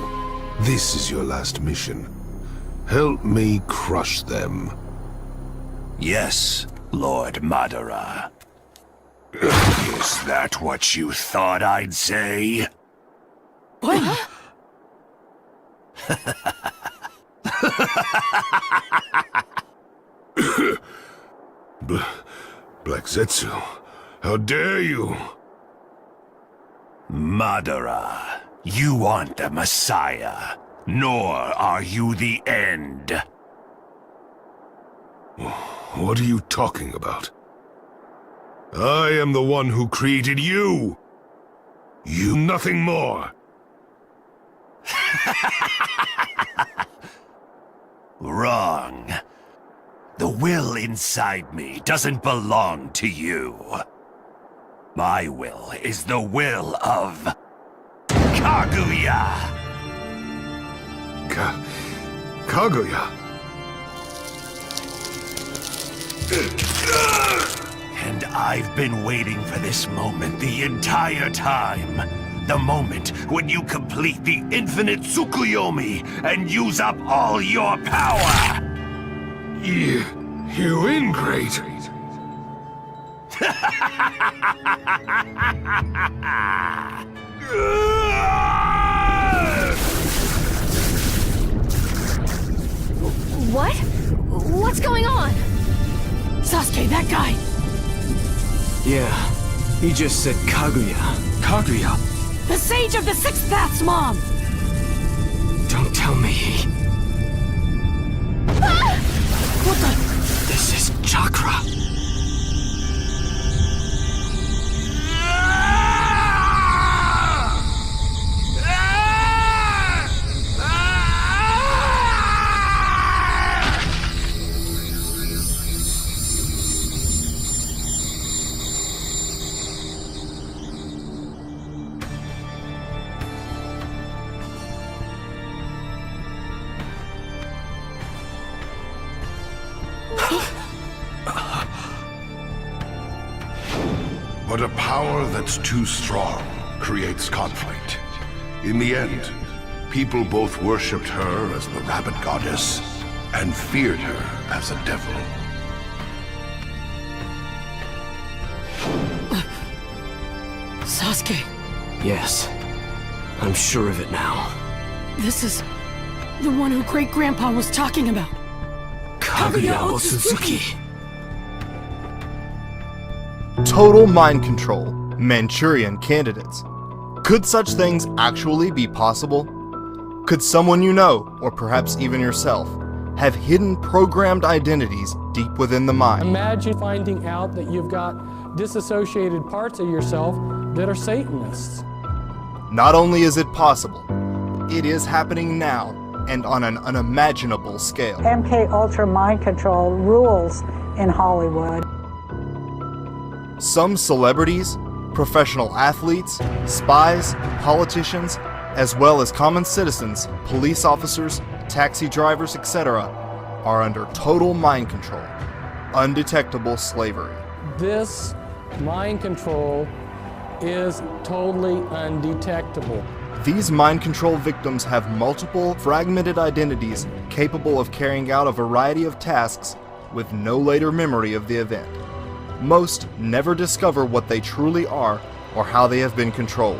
this is your last mission. Help me crush them. Yes, Lord Madara. Is that what you thought I'd say? What? Black Zetsu, how dare you? Madara, you aren't the Messiah, nor are you the end. What are you talking about? I am the one who created you! You nothing more! Wrong. The will inside me doesn't belong to you. My will is the will of Kaguya! Kaguya? And I've been waiting for this moment the entire time. The moment when you complete the infinite Tsukuyomi and use up all your power! You ingrate! What? What's going on? Sasuke, that guy! Yeah, he just said Kaguya. Kaguya? The Sage of the Sixth Path's mom! Don't tell me. Ah! What the? This is chakra. But a power that's too strong creates conflict. In the end, people both worshipped her as the rabbit goddess and feared her as a devil. Sasuke, Yes, I'm sure of it now. this is the one who Great-Grandpa was talking about. Kaguya Otsutsuki. Total mind control, Manchurian candidates. Could such things actually be possible? Could someone you know, or perhaps even yourself, have hidden programmed identities deep within the mind? Imagine finding out that you've got disassociated parts of yourself that are Satanists. Not only is it possible, it is happening now and on an unimaginable scale. MK Ultra mind control rules in Hollywood. Some celebrities, professional athletes, spies, politicians, as well as common citizens, police officers, taxi drivers, etc., are under total mind control, undetectable slavery. This mind control is totally undetectable. These mind control victims have multiple fragmented identities capable of carrying out a variety of tasks with no later memory of the event. Most never discover what they truly are or how they have been controlled.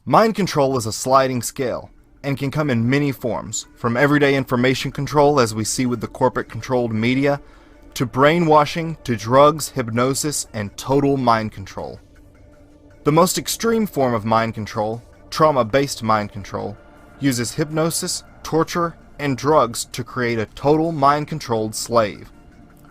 Mind control is a sliding scale and can come in many forms, from everyday information control as we see with the corporate-controlled media, to brainwashing, to drugs, hypnosis, and total mind control. The most extreme form of mind control, trauma-based mind control, uses hypnosis, torture, and drugs to create a total mind-controlled slave.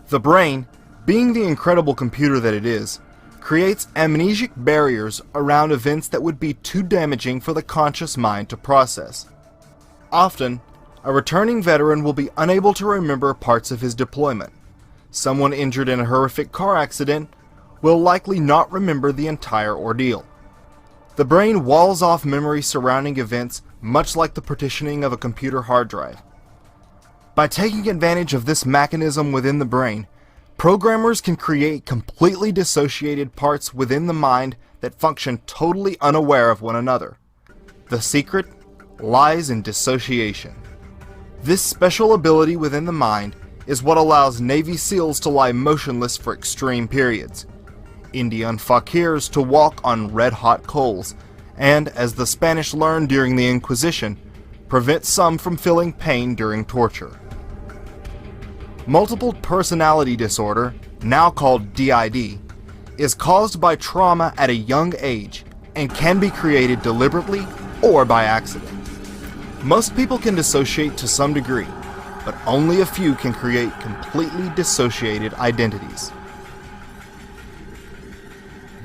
The brain, being the incredible computer that it is, creates amnesic barriers around events that would be too damaging for the conscious mind to process. Often, a returning veteran will be unable to remember parts of his deployment. Someone injured in a horrific car accident will likely not remember the entire ordeal. The brain walls off memories surrounding events much like the partitioning of a computer hard drive. By taking advantage of this mechanism within the brain, programmers can create completely dissociated parts within the mind that function totally unaware of one another. The secret lies in dissociation. This special ability within the mind is what allows Navy SEALs to lie motionless for extreme periods, Indian fakirs to walk on red-hot coals, and, as the Spanish learned during the Inquisition, prevent some from feeling pain during torture. Multiple personality disorder, now called DID, is caused by trauma at a young age and can be created deliberately or by accident. Most people can dissociate to some degree, but only a few can create completely dissociated identities.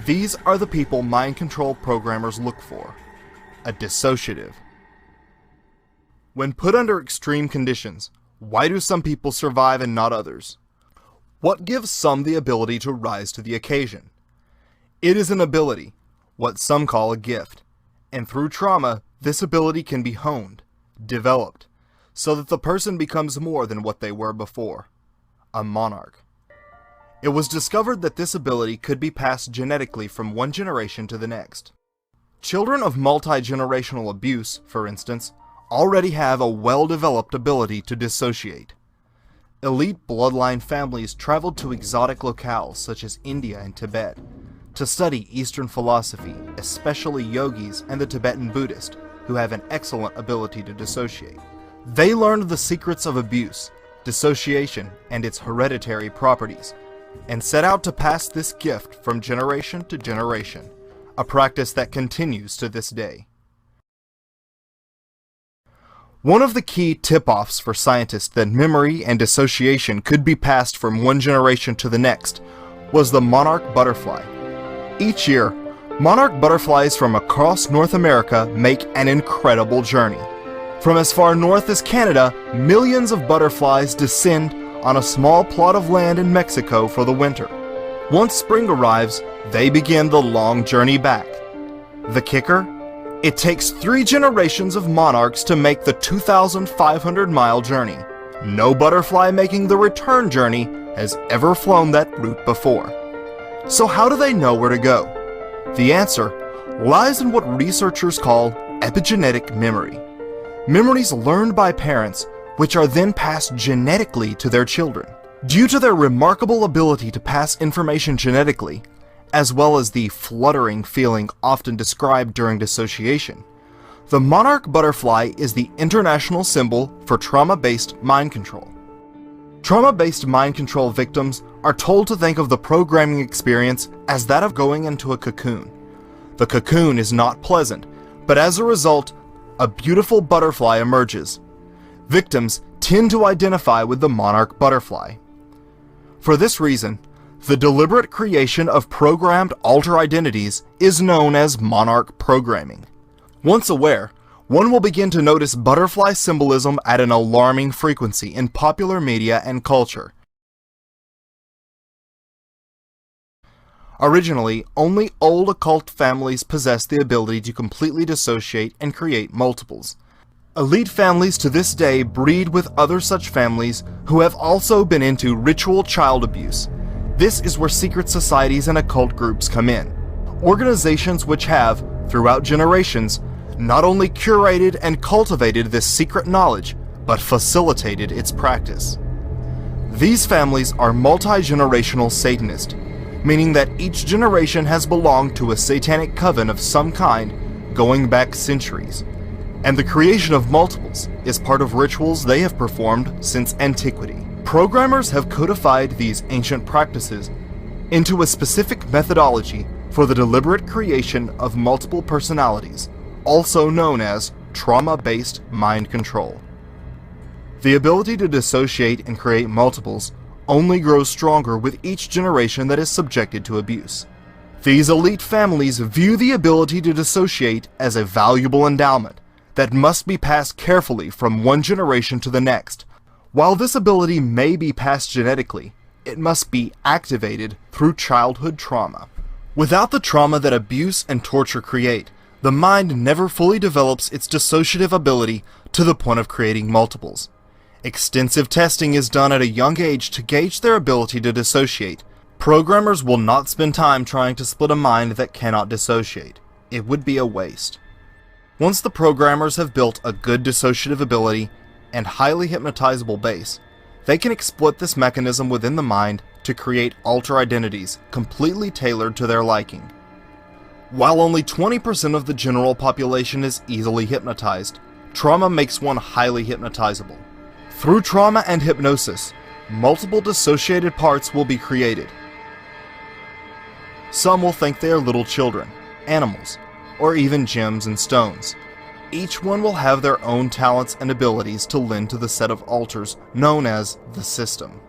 These are the people mind control programmers look for: a dissociative. When put under extreme conditions, why do some people survive and not others? What gives some the ability to rise to the occasion? It is an ability, what some call a gift, and through trauma, this ability can be honed, developed, so that the person becomes more than what they were before, a monarch. It was discovered that this ability could be passed genetically from one generation to the next. Children of multi-generational abuse, for instance, already have a well-developed ability to dissociate. Elite bloodline families traveled to exotic locales such as India and Tibet to study Eastern philosophy, especially yogis and the Tibetan Buddhist, who have an excellent ability to dissociate. They learned the secrets of abuse, dissociation, and its hereditary properties, and set out to pass this gift from generation to generation, a practice that continues to this day. One of the key tip-offs for scientists that memory and dissociation could be passed from one generation to the next was the monarch butterfly. Each year, monarch butterflies from across North America make an incredible journey. From as far north as Canada, millions of butterflies descend on a small plot of land in Mexico for the winter. Once spring arrives, they begin the long journey back. The kicker? It takes 3 generations of monarchs to make the 2,500-mile journey. No butterfly making the return journey has ever flown that route before. So how do they know where to go? The answer lies in what researchers call epigenetic memory. Memories learned by parents, which are then passed genetically to their children. Due to their remarkable ability to pass information genetically, as well as the fluttering feeling often described during dissociation, the monarch butterfly is the international symbol for trauma-based mind control. Trauma-based mind control victims are told to think of the programming experience as that of going into a cocoon. The cocoon is not pleasant, but as a result, a beautiful butterfly emerges. Victims tend to identify with the monarch butterfly. For this reason, the deliberate creation of programmed alter identities is known as monarch programming. Once aware, one will begin to notice butterfly symbolism at an alarming frequency in popular media and culture. Originally, only old occult families possessed the ability to completely dissociate and create multiples. Elite families to this day breed with other such families who have also been into ritual child abuse. This is where secret societies and occult groups come in. Organizations which have, throughout generations, not only curated and cultivated this secret knowledge, but facilitated its practice. These families are multi-generational Satanist, meaning that each generation has belonged to a satanic coven of some kind going back centuries, and the creation of multiples is part of rituals they have performed since antiquity. Programmers have codified these ancient practices into a specific methodology for the deliberate creation of multiple personalities, also known as trauma-based mind control. The ability to dissociate and create multiples only grows stronger with each generation that is subjected to abuse. These elite families view the ability to dissociate as a valuable endowment that must be passed carefully from one generation to the next. While this ability may be passed genetically, it must be activated through childhood trauma. Without the trauma that abuse and torture create, the mind never fully develops its dissociative ability to the point of creating multiples. Extensive testing is done at a young age to gauge their ability to dissociate. Programmers will not spend time trying to split a mind that cannot dissociate. It would be a waste. Once the programmers have built a good dissociative ability and highly hypnotizable base, they can exploit this mechanism within the mind to create alter identities completely tailored to their liking. While only 20% of the general population is easily hypnotized, trauma makes one highly hypnotizable. Through trauma and hypnosis, multiple dissociated parts will be created. Some will think they are little children, animals, or even gems and stones. Each one will have their own talents and abilities to lend to the set of alters known as the system.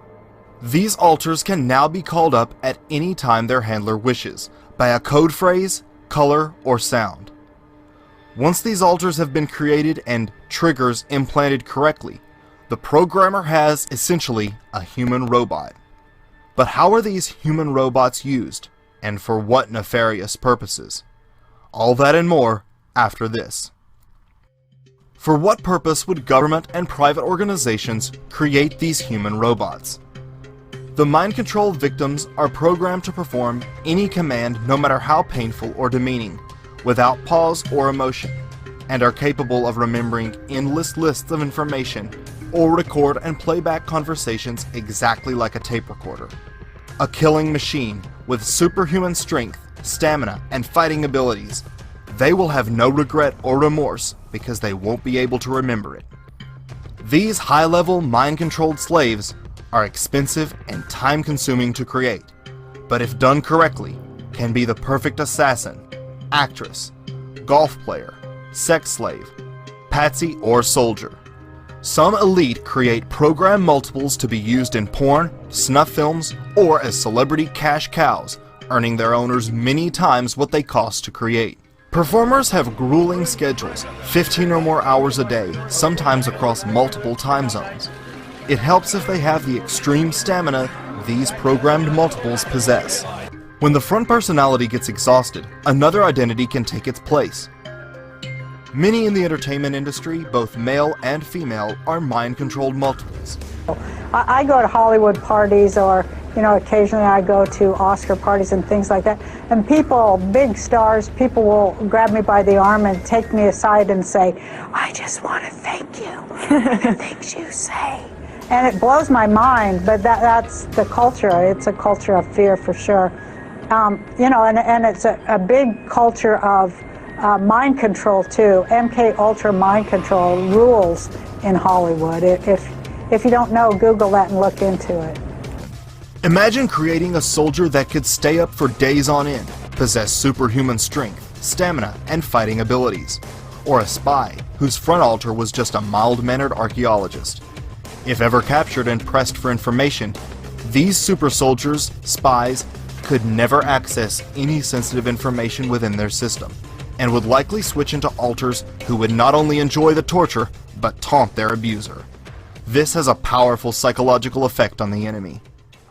These alters can now be called up at any time their handler wishes, by a code phrase, color, or sound. Once these alters have been created and triggers implanted correctly, the programmer has essentially a human robot. But how are these human robots used, and for what nefarious purposes? All that and more after this. For what purpose would government and private organizations create these human robots? The mind control victims are programmed to perform any command, no matter how painful or demeaning, without pause or emotion, and are capable of remembering endless lists of information or record and play back conversations exactly like a tape recorder. A killing machine with superhuman strength, stamina, and fighting abilities. They will have no regret or remorse because they won't be able to remember it. These high-level mind-controlled slaves are expensive and time-consuming to create, but if done correctly, can be the perfect assassin, actress, golf player, sex slave, patsy, or soldier. Some elite create program multiples to be used in porn, snuff films, or as celebrity cash cows, earning their owners many times what they cost to create. Performers have grueling schedules, 15 or more hours a day, sometimes across multiple time zones. It helps if they have the extreme stamina these programmed multiples possess. When the front personality gets exhausted, another identity can take its place. Many in the entertainment industry, both male and female, are mind-controlled multiples. I go to Hollywood parties, or occasionally I go to Oscar parties and things like that, and people, big stars, people will grab me by the arm and take me aside and say, "I just want to thank you for the things you say." And it blows my mind, but that's the culture. It's a culture of fear for sure. And it's a big culture of mind control too. MK Ultra mind control rules in Hollywood. If you don't know, Google that and look into it. Imagine creating a soldier that could stay up for days on end, possess superhuman strength, stamina, and fighting abilities. Or a spy whose front altar was just a mild-mannered archaeologist. If ever captured and pressed for information, these super soldiers, spies, could never access any sensitive information within their system, and would likely switch into alters who would not only enjoy the torture, but taunt their abuser. This has a powerful psychological effect on the enemy.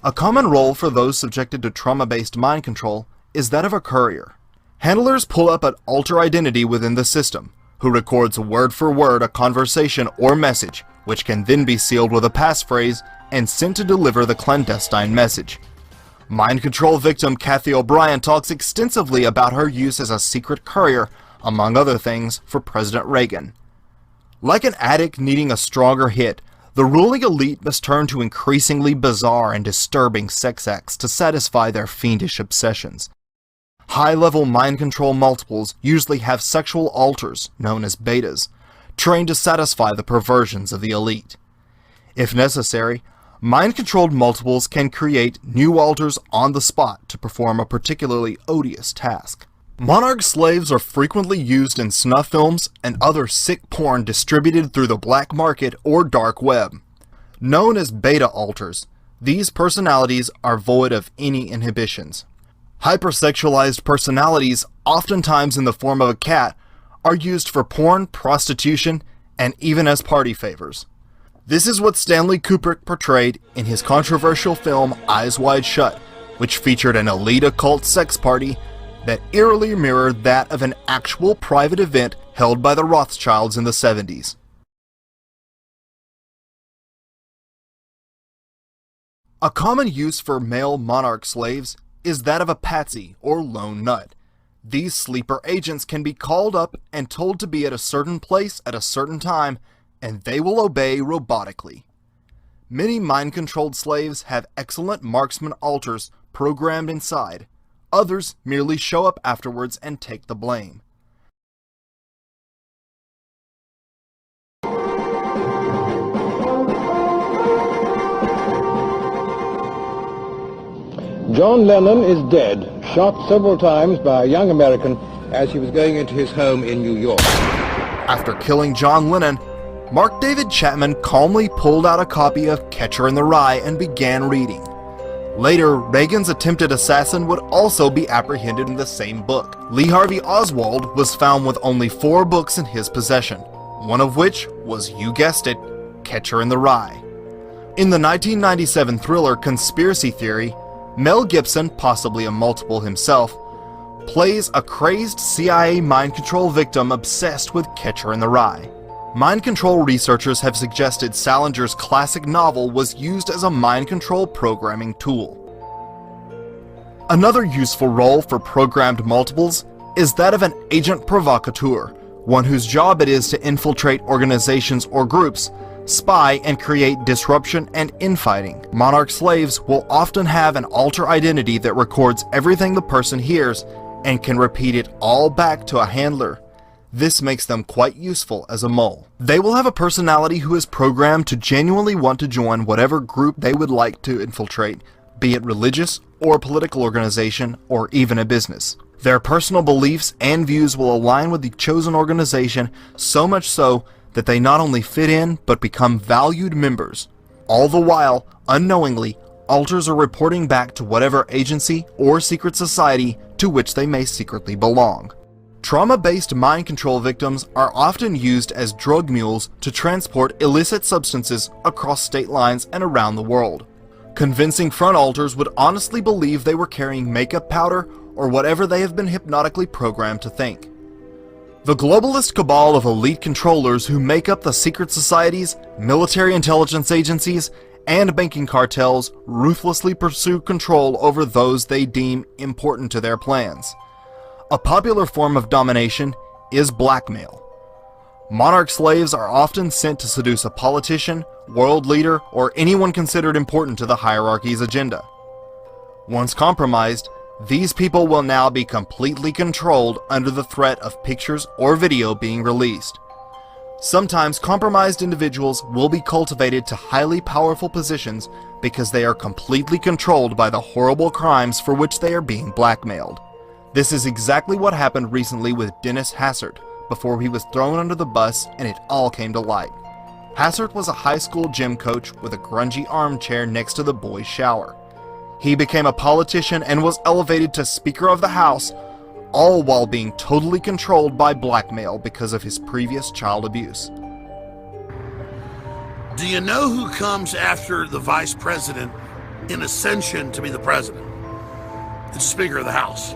A common role for those subjected to trauma-based mind control is that of a courier. Handlers pull up an alter identity within the system, who records word for word a conversation or message, which can then be sealed with a passphrase and sent to deliver the clandestine message. Mind control victim Kathy O'Brien talks extensively about her use as a secret courier, among other things, for President Reagan. Like an addict needing a stronger hit, the ruling elite must turn to increasingly bizarre and disturbing sex acts to satisfy their fiendish obsessions. High-level mind control multiples usually have sexual alters, known as betas, trained to satisfy the perversions of the elite. If necessary, mind-controlled multiples can create new alters on the spot to perform a particularly odious task. Monarch slaves are frequently used in snuff films and other sick porn distributed through the black market or dark web. Known as beta alters, these personalities are void of any inhibitions. Hypersexualized personalities, oftentimes in the form of a cat, are used for porn, prostitution, and even as party favors. This is what Stanley Kubrick portrayed in his controversial film Eyes Wide Shut, which featured an elite occult sex party that eerily mirrored that of an actual private event held by the Rothschilds in the 70s. A common use for male monarch slaves is that of a patsy or lone nut. These sleeper agents can be called up and told to be at a certain place at a certain time, and they will obey robotically. Many mind-controlled slaves have excellent marksman alters programmed inside. Others merely show up afterwards and take the blame. John Lennon is dead, shot several times by a young American as he was going into his home in New York. After killing John Lennon, Mark David Chapman calmly pulled out a copy of Catcher in the Rye and began reading. Later, Reagan's attempted assassin would also be apprehended in the same book. Lee Harvey Oswald was found with only 4 books in his possession, one of which was, you guessed it, Catcher in the Rye. In the 1997 thriller Conspiracy Theory, Mel Gibson, possibly a multiple himself, plays a crazed CIA mind control victim obsessed with Catcher in the Rye. Mind control researchers have suggested Salinger's classic novel was used as a mind control programming tool. Another useful role for programmed multiples is that of an agent provocateur, one whose job it is to infiltrate organizations or groups, spy and create disruption and infighting. Monarch slaves will often have an alter identity that records everything the person hears and can repeat it all back to a handler. This makes them quite useful as a mole. They will have a personality who is programmed to genuinely want to join whatever group they would like to infiltrate, be it religious or a political organization or even a business. Their personal beliefs and views will align with the chosen organization, so much so that they not only fit in but become valued members. All the while, unknowingly, alters are reporting back to whatever agency or secret society to which they may secretly belong. Trauma-based mind control victims are often used as drug mules to transport illicit substances across state lines and around the world. Convincing front alters would honestly believe they were carrying makeup powder or whatever they have been hypnotically programmed to think. The globalist cabal of elite controllers who make up the secret societies, military intelligence agencies, and banking cartels ruthlessly pursue control over those they deem important to their plans. A popular form of domination is blackmail. Monarch slaves are often sent to seduce a politician, world leader, or anyone considered important to the hierarchy's agenda. Once compromised, these people will now be completely controlled under the threat of pictures or video being released. Sometimes compromised individuals will be cultivated to highly powerful positions because they are completely controlled by the horrible crimes for which they are being blackmailed. This is exactly what happened recently with Dennis Hassert, before he was thrown under the bus and it all came to light. Hassert was a high school gym coach with a grungy armchair next to the boys' shower. He became a politician and was elevated to Speaker of the House, all while being totally controlled by blackmail because of his previous child abuse. Do you know who comes after the vice president in ascension to be the president? It's Speaker of the House.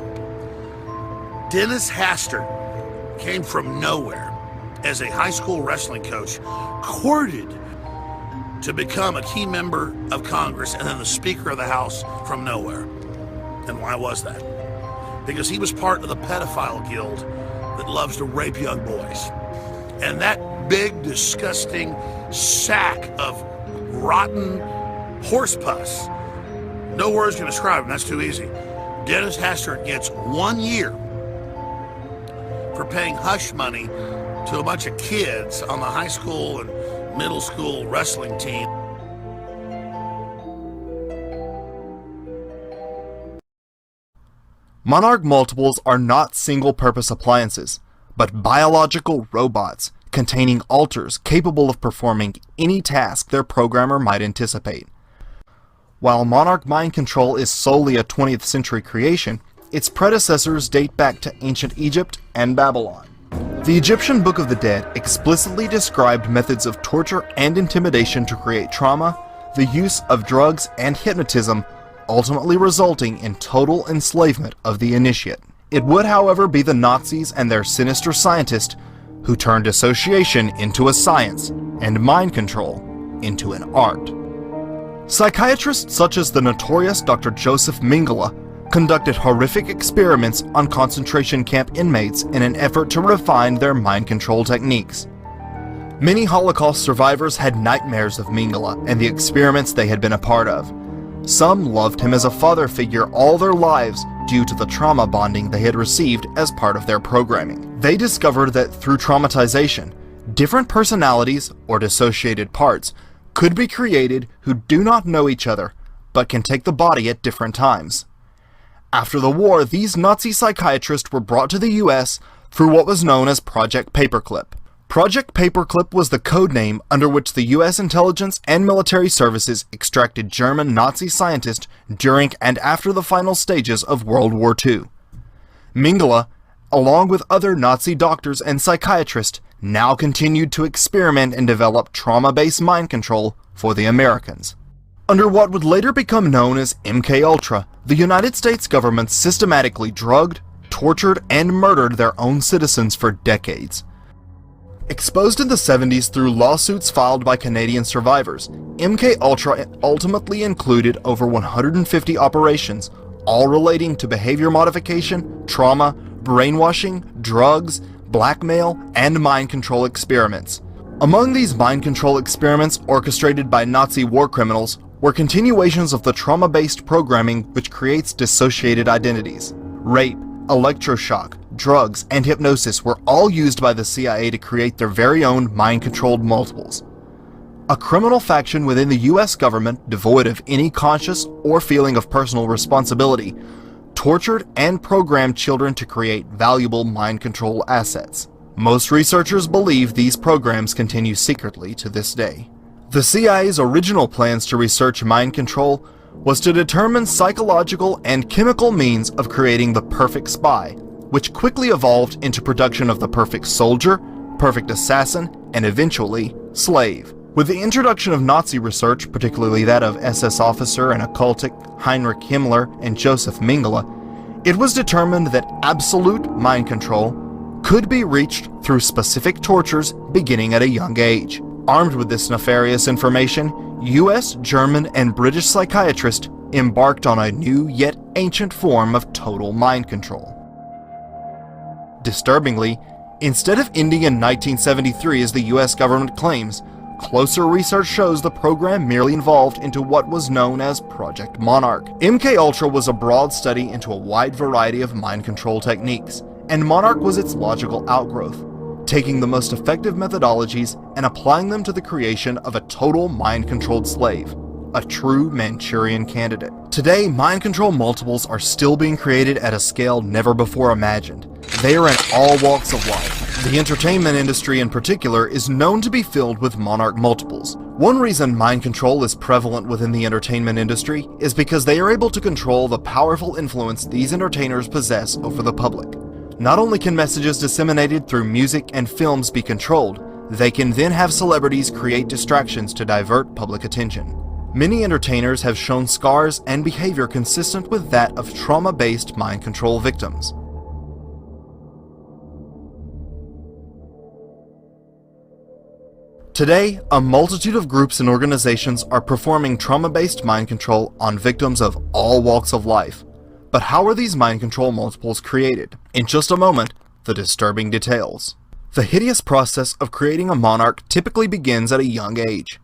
Dennis Hastert came from nowhere as a high school wrestling coach, courted to become a key member of Congress and then the Speaker of the House from nowhere. And why was that? Because he was part of the pedophile guild that loves to rape young boys. And that big, disgusting sack of rotten horse pus, no words can describe him, that's too easy. Dennis Hastert gets 1 year for paying hush money to a bunch of kids on the high school and middle school wrestling team. Monarch multiples are not single-purpose appliances, but biological robots containing alters capable of performing any task their programmer might anticipate. While Monarch mind control is solely a 20th century creation, its predecessors date back to ancient Egypt and Babylon. The Egyptian Book of the Dead explicitly described methods of torture and intimidation to create trauma, the use of drugs and hypnotism, ultimately resulting in total enslavement of the initiate. It would, however, be the Nazis and their sinister scientists who turned dissociation into a science and mind control into an art. Psychiatrists such as the notorious Dr. Joseph Mengele conducted horrific experiments on concentration camp inmates in an effort to refine their mind control techniques. Many Holocaust survivors had nightmares of Mengele and the experiments they had been a part of. Some loved him as a father figure all their lives due to the trauma bonding they had received as part of their programming. They discovered that through traumatization, different personalities or dissociated parts could be created who do not know each other, but can take the body at different times. After the war, these Nazi psychiatrists were brought to the US through what was known as Project Paperclip. Project Paperclip was the code name under which the US intelligence and military services extracted German Nazi scientists during and after the final stages of World War II. Mengele, along with other Nazi doctors and psychiatrists, now continued to experiment and develop trauma-based mind control for the Americans. Under what would later become known as MKUltra, the United States government systematically drugged, tortured, and murdered their own citizens for decades. Exposed in the 70s through lawsuits filed by Canadian survivors, MK Ultra ultimately included over 150 operations, all relating to behavior modification, trauma, brainwashing, drugs, blackmail, and mind control experiments. Among these mind control experiments orchestrated by Nazi war criminals were continuations of the trauma-based programming which creates dissociated identities. Rape, electroshock, drugs, and hypnosis were all used by the CIA to create their very own mind-controlled multiples. A criminal faction within the US government, devoid of any conscious or feeling of personal responsibility, tortured and programmed children to create valuable mind control assets. Most researchers believe these programs continue secretly to this day. The CIA's original plans to research mind control was to determine psychological and chemical means of creating the perfect spy, which quickly evolved into production of the perfect soldier, perfect assassin, and eventually, slave. With the introduction of Nazi research, particularly that of SS officer and occultic Heinrich Himmler and Joseph Mengele, it was determined that absolute mind control could be reached through specific tortures beginning at a young age. Armed with this nefarious information, US, German, and British psychiatrists embarked on a new yet ancient form of total mind control. Disturbingly, instead of ending in 1973 as the US government claims, closer research shows the program merely evolved into what was known as Project Monarch. MK Ultra was a broad study into a wide variety of mind control techniques, and Monarch was its logical outgrowth, taking the most effective methodologies and applying them to the creation of a total mind-controlled slave, a true Manchurian candidate. Today, mind control multiples are still being created at a scale never before imagined. They are in all walks of life. The entertainment industry in particular is known to be filled with Monarch multiples. One reason mind control is prevalent within the entertainment industry is because they are able to control the powerful influence these entertainers possess over the public. Not only can messages disseminated through music and films be controlled, they can then have celebrities create distractions to divert public attention. Many entertainers have shown scars and behavior consistent with that of trauma-based mind control victims. Today, a multitude of groups and organizations are performing trauma-based mind control on victims of all walks of life. But how are these mind control multiples created? In just a moment, the disturbing details. The hideous process of creating a monarch typically begins at a young age.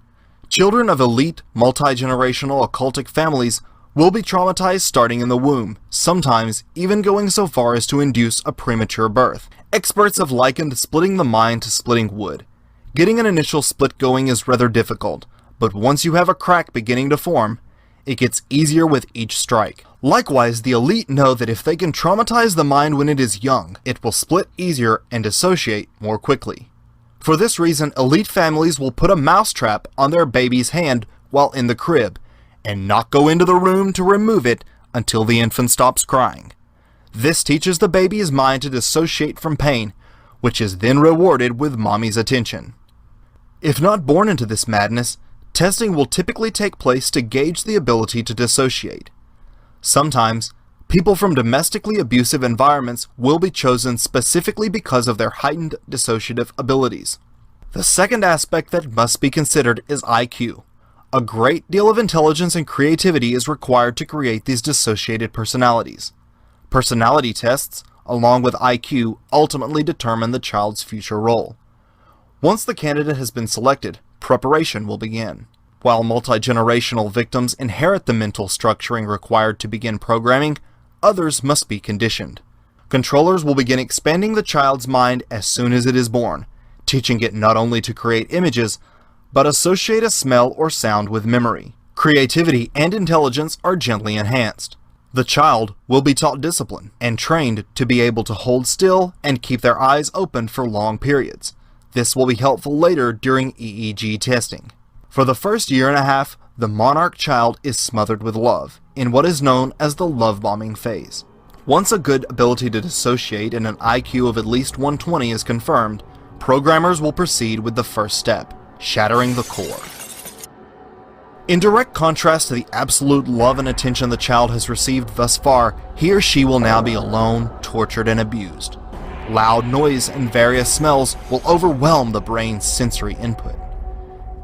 Children of elite, multi-generational occultic families will be traumatized starting in the womb, sometimes even going so far as to induce a premature birth. Experts have likened splitting the mind to splitting wood. Getting an initial split going is rather difficult, but once you have a crack beginning to form, it gets easier with each strike. Likewise, the elite know that if they can traumatize the mind when it is young, it will split easier and dissociate more quickly. For this reason, elite families will put a mousetrap on their baby's hand while in the crib, and not go into the room to remove it until the infant stops crying. This teaches the baby's mind to dissociate from pain, which is then rewarded with mommy's attention. If not born into this madness, testing will typically take place to gauge the ability to dissociate. Sometimes, people from domestically abusive environments will be chosen specifically because of their heightened dissociative abilities. The second aspect that must be considered is IQ. A great deal of intelligence and creativity is required to create these dissociated personalities. Personality tests, along with IQ, ultimately determine the child's future role. Once the candidate has been selected, preparation will begin. While multi-generational victims inherit the mental structuring required to begin programming, others must be conditioned. Controllers will begin expanding the child's mind as soon as it is born, teaching it not only to create images, but associate a smell or sound with memory. Creativity and intelligence are gently enhanced. The child will be taught discipline and trained to be able to hold still and keep their eyes open for long periods. This will be helpful later during EEG testing. For the first year and a half, the monarch child is smothered with love, in what is known as the love bombing phase. Once a good ability to dissociate and an IQ of at least 120 is confirmed, programmers will proceed with the first step, shattering the core. In direct contrast to the absolute love and attention the child has received thus far, he or she will now be alone, tortured, and abused. Loud noise and various smells will overwhelm the brain's sensory input.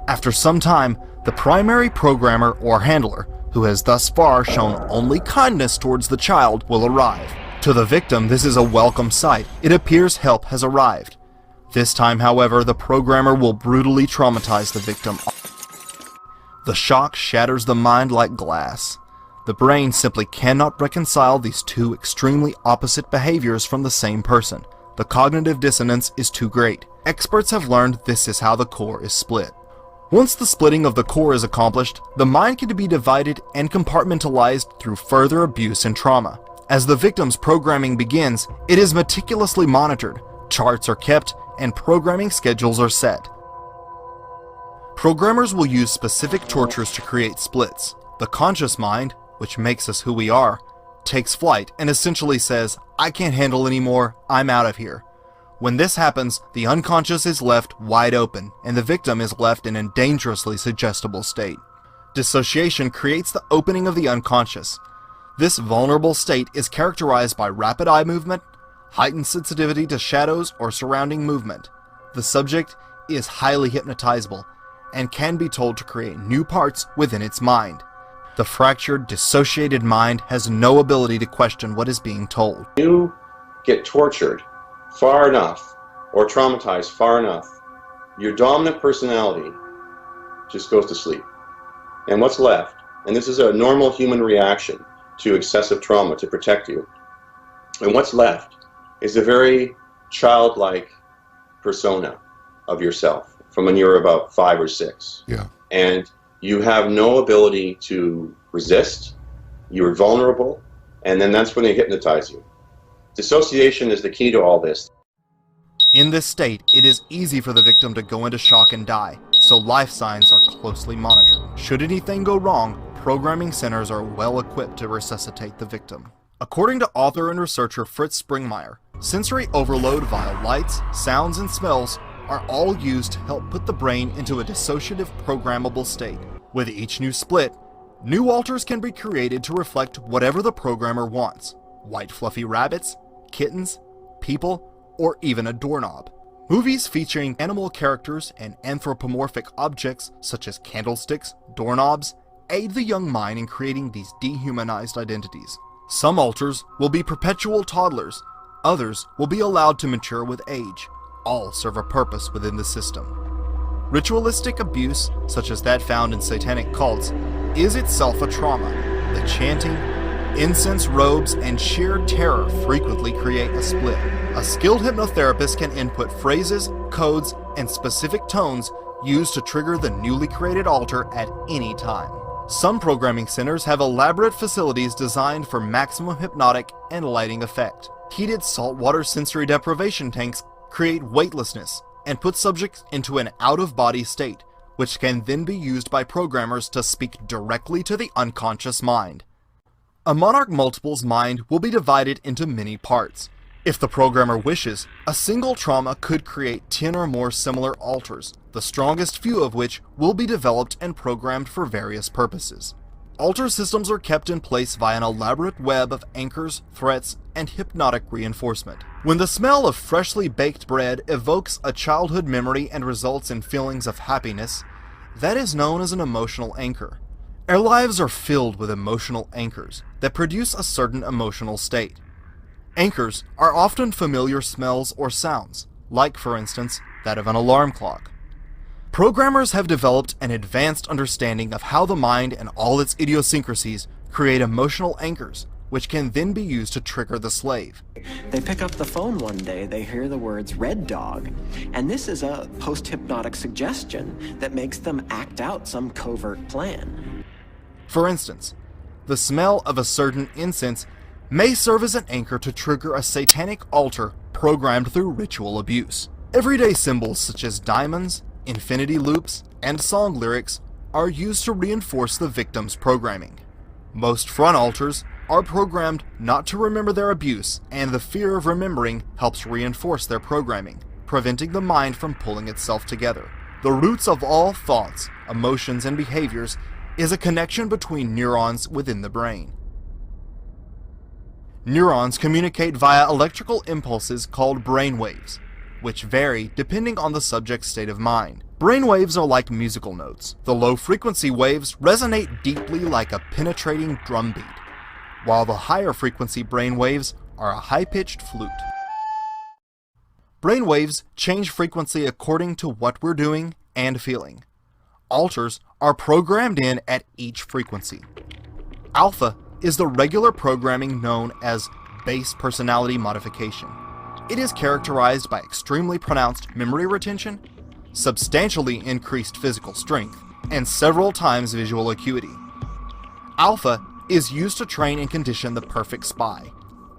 After some time, the primary programmer or handler, who has thus far shown only kindness towards the child, will arrive. To the victim, this is a welcome sight. It appears help has arrived. This time, however, the programmer will brutally traumatize the victim. The shock shatters the mind like glass. The brain simply cannot reconcile these two extremely opposite behaviors from the same person. The cognitive dissonance is too great. Experts have learned this is how the core is split. Once the splitting of the core is accomplished, the mind can be divided and compartmentalized through further abuse and trauma. As the victim's programming begins, it is meticulously monitored, charts are kept, and programming schedules are set. Programmers will use specific tortures to create splits. The conscious mind, which makes us who we are, takes flight and essentially says, "I can't handle anymore, I'm out of here." When this happens, the unconscious is left wide open, and the victim is left in a dangerously suggestible state. Dissociation creates the opening of the unconscious. This vulnerable state is characterized by rapid eye movement, heightened sensitivity to shadows or surrounding movement. The subject is highly hypnotizable, and can be told to create new parts within its mind. The fractured, dissociated mind has no ability to question what is being told. You get tortured far enough, or traumatized far enough, your dominant personality just goes to sleep. And what's left, and this is a normal human reaction to excessive trauma to protect you, and what's left is a very childlike persona of yourself from when you were about 5 or 6. Yeah. And you have no ability to resist, you're vulnerable, and then that's when they hypnotize you. Dissociation is the key to all this. In this state, it is easy for the victim to go into shock and die, so life signs are closely monitored. Should anything go wrong, programming centers are well equipped to resuscitate the victim. According to author and researcher Fritz Springmeier, sensory overload via lights, sounds, and smells are all used to help put the brain into a dissociative programmable state. With each new split, new alters can be created to reflect whatever the programmer wants. White fluffy rabbits, kittens, people, or even a doorknob. Movies featuring animal characters and anthropomorphic objects such as candlesticks, doorknobs, aid the young mind in creating these dehumanized identities. Some alters will be perpetual toddlers, others will be allowed to mature with age. All serve a purpose within the system. Ritualistic abuse, such as that found in satanic cults, is itself a trauma. The chanting, incense robes, and sheer terror frequently create a split. A skilled hypnotherapist can input phrases, codes, and specific tones used to trigger the newly created alter at any time. Some programming centers have elaborate facilities designed for maximum hypnotic and lighting effect. Heated saltwater sensory deprivation tanks create weightlessness and put subjects into an out-of-body state, which can then be used by programmers to speak directly to the unconscious mind. A Monarch Multiple's mind will be divided into many parts. If the programmer wishes, a single trauma could create 10 or more similar alters, the strongest few of which will be developed and programmed for various purposes. Alter systems are kept in place via an elaborate web of anchors, threats, and hypnotic reinforcement. When the smell of freshly baked bread evokes a childhood memory and results in feelings of happiness, that is known as an emotional anchor. Our lives are filled with emotional anchors that produce a certain emotional state. Anchors are often familiar smells or sounds, like, for instance, that of an alarm clock. Programmers have developed an advanced understanding of how the mind and all its idiosyncrasies create emotional anchors, which can then be used to trigger the slave. They pick up the phone one day, they hear the words "Red Dog," and this is a post-hypnotic suggestion that makes them act out some covert plan. For instance, the smell of a certain incense may serve as an anchor to trigger a satanic altar programmed through ritual abuse. Everyday symbols such as diamonds, infinity loops, and song lyrics are used to reinforce the victim's programming. Most front altars are programmed not to remember their abuse, and the fear of remembering helps reinforce their programming, preventing the mind from pulling itself together. The roots of all thoughts, emotions, and behaviors is a connection between neurons within the brain. Neurons communicate via electrical impulses called brainwaves, which vary depending on the subject's state of mind. Brainwaves are like musical notes. The low-frequency waves resonate deeply like a penetrating drum beat, while the higher-frequency brainwaves are a high-pitched flute. Brainwaves change frequency according to what we're doing and feeling. Alters are programmed in at each frequency. Alpha is the regular programming known as base personality modification. It is characterized by extremely pronounced memory retention, substantially increased physical strength, and several times visual acuity. Alpha is used to train and condition the perfect spy.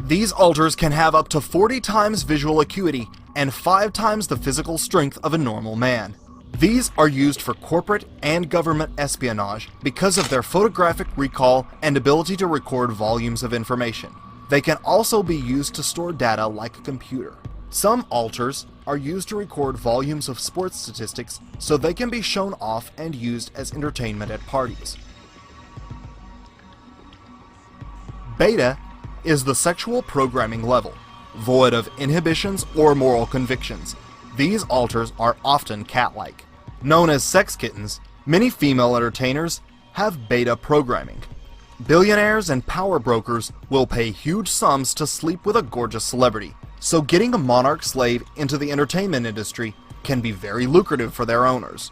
These alters can have up to 40 times visual acuity and 5 times the physical strength of a normal man. These are used for corporate and government espionage because of their photographic recall and ability to record volumes of information. They can also be used to store data like a computer. Some alters are used to record volumes of sports statistics so they can be shown off and used as entertainment at parties. Beta is the sexual programming level, void of inhibitions or moral convictions. These alters are often cat-like. Known as sex kittens, many female entertainers have beta programming. Billionaires and power brokers will pay huge sums to sleep with a gorgeous celebrity, so getting a monarch slave into the entertainment industry can be very lucrative for their owners.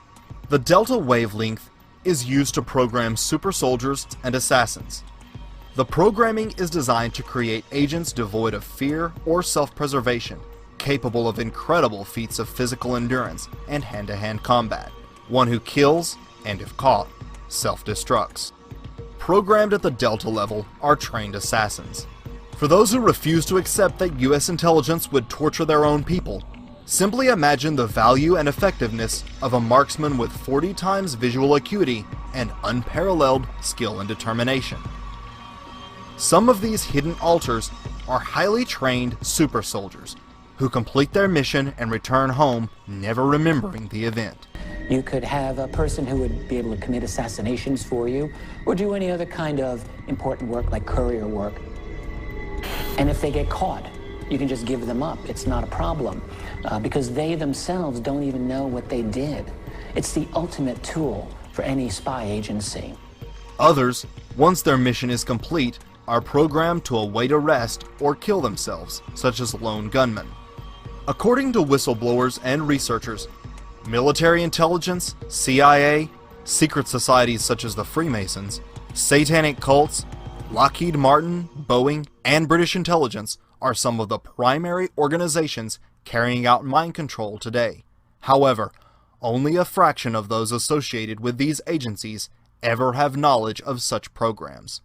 The delta wavelength is used to program super soldiers and assassins. The programming is designed to create agents devoid of fear or self-preservation, capable of incredible feats of physical endurance and hand-to-hand combat. One who kills, and if caught, self-destructs. Programmed at the Delta level are trained assassins. For those who refuse to accept that US intelligence would torture their own people, simply imagine the value and effectiveness of a marksman with 40 times visual acuity and unparalleled skill and determination. Some of these hidden alters are highly trained super soldiers who complete their mission and return home never remembering the event. You could have a person who would be able to commit assassinations for you or do any other kind of important work like courier work. And if they get caught, you can just give them up. It's not a problem because they themselves don't even know what they did. It's the ultimate tool for any spy agency. Others, once their mission is complete, are programmed to await arrest or kill themselves, such as lone gunmen. According to whistleblowers and researchers, military intelligence, CIA, secret societies such as the Freemasons, satanic cults, Lockheed Martin, Boeing, and British intelligence are some of the primary organizations carrying out mind control today. However, only a fraction of those associated with these agencies ever have knowledge of such programs.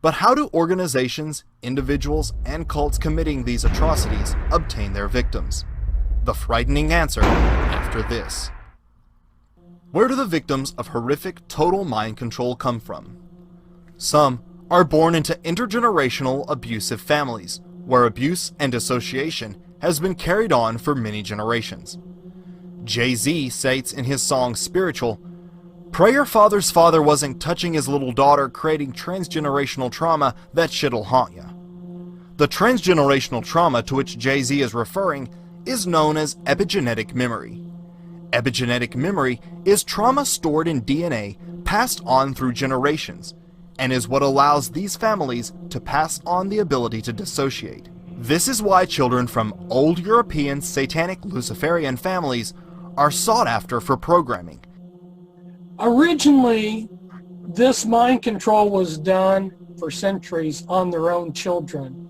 But how do organizations, individuals, and cults committing these atrocities obtain their victims? The frightening answer after this. Where do the victims of horrific total mind control come from? Some are born into intergenerational abusive families, where abuse and dissociation has been carried on for many generations. Jay-Z states in his song Spiritual, "Pray your father's father wasn't touching his little daughter, creating transgenerational trauma, that shit'll haunt ya." The transgenerational trauma to which Jay-Z is referring is known as epigenetic memory. Epigenetic memory is trauma stored in DNA passed on through generations, and is what allows these families to pass on the ability to dissociate. This is why children from old European satanic Luciferian families are sought after for programming. Originally, this mind control was done for centuries on their own children.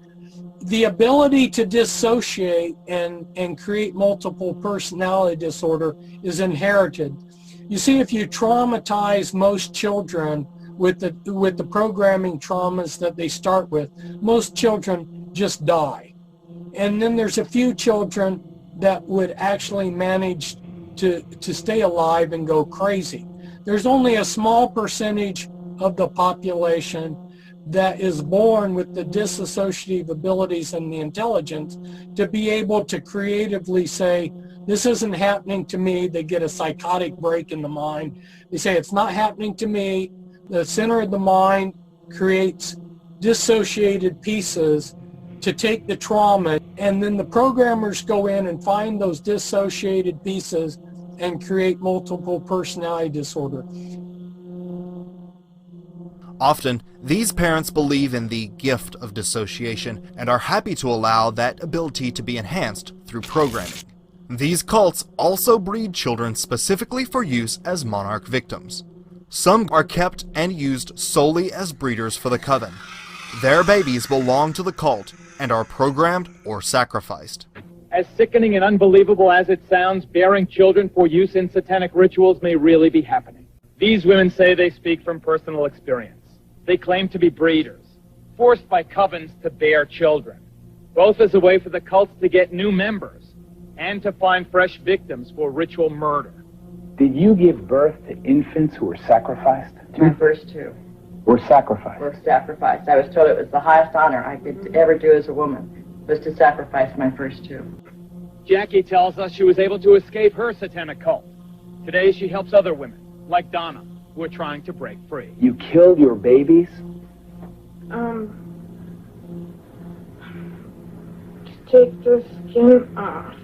The ability to dissociate and create multiple personality disorder is inherited. You see, if you traumatize most children with the programming traumas that they start with, most children just die. And then there's a few children that would actually manage to stay alive and go crazy. There's only a small percentage of the population that is born with the disassociative abilities and the intelligence to be able to creatively say, this isn't happening to me. They get a psychotic break in the mind. They say, it's not happening to me. The center of the mind creates dissociated pieces to take the trauma, and then the programmers go in and find those dissociated pieces and create multiple personality disorder. Often, these parents believe in the gift of dissociation and are happy to allow that ability to be enhanced through programming. These cults also breed children specifically for use as monarch victims. Some are kept and used solely as breeders for the coven. Their babies belong to the cult and are programmed or sacrificed. As sickening and unbelievable as it sounds, bearing children for use in satanic rituals may really be happening. These women say they speak from personal experience. They claim to be breeders, forced by covens to bear children, both as a way for the cults to get new members and to find fresh victims for ritual murder. Did you give birth to infants who were sacrificed? My first two Were sacrificed? were sacrificed. I was told it was the highest honor I could ever do as a woman, was to sacrifice my first two. Jackie tells us she was able to escape her satanic cult. Today she helps other women, like Donna, who are trying to break free. You killed your babies? Just take the skin off.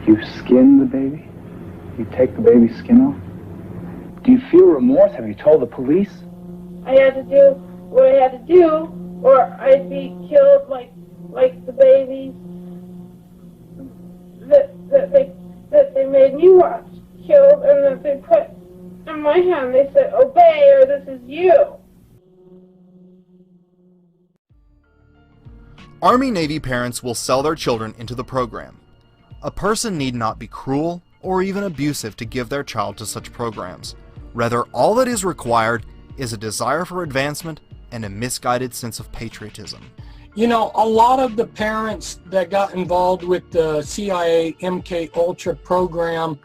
You skinned the baby? You take the baby's skin off? Do you feel remorse? Have you told the police? I had to do what I had to do, or I'd be killed like the babies that they made me watch killed, and that they put in my hand. They said, obey, or this is you. Army-Navy parents will sell their children into the program. A person need not be cruel or even abusive to give their child to such programs. Rather, all that is required is a desire for advancement and a misguided sense of patriotism. You know, a lot of the parents that got involved with the CIA MK Ultra program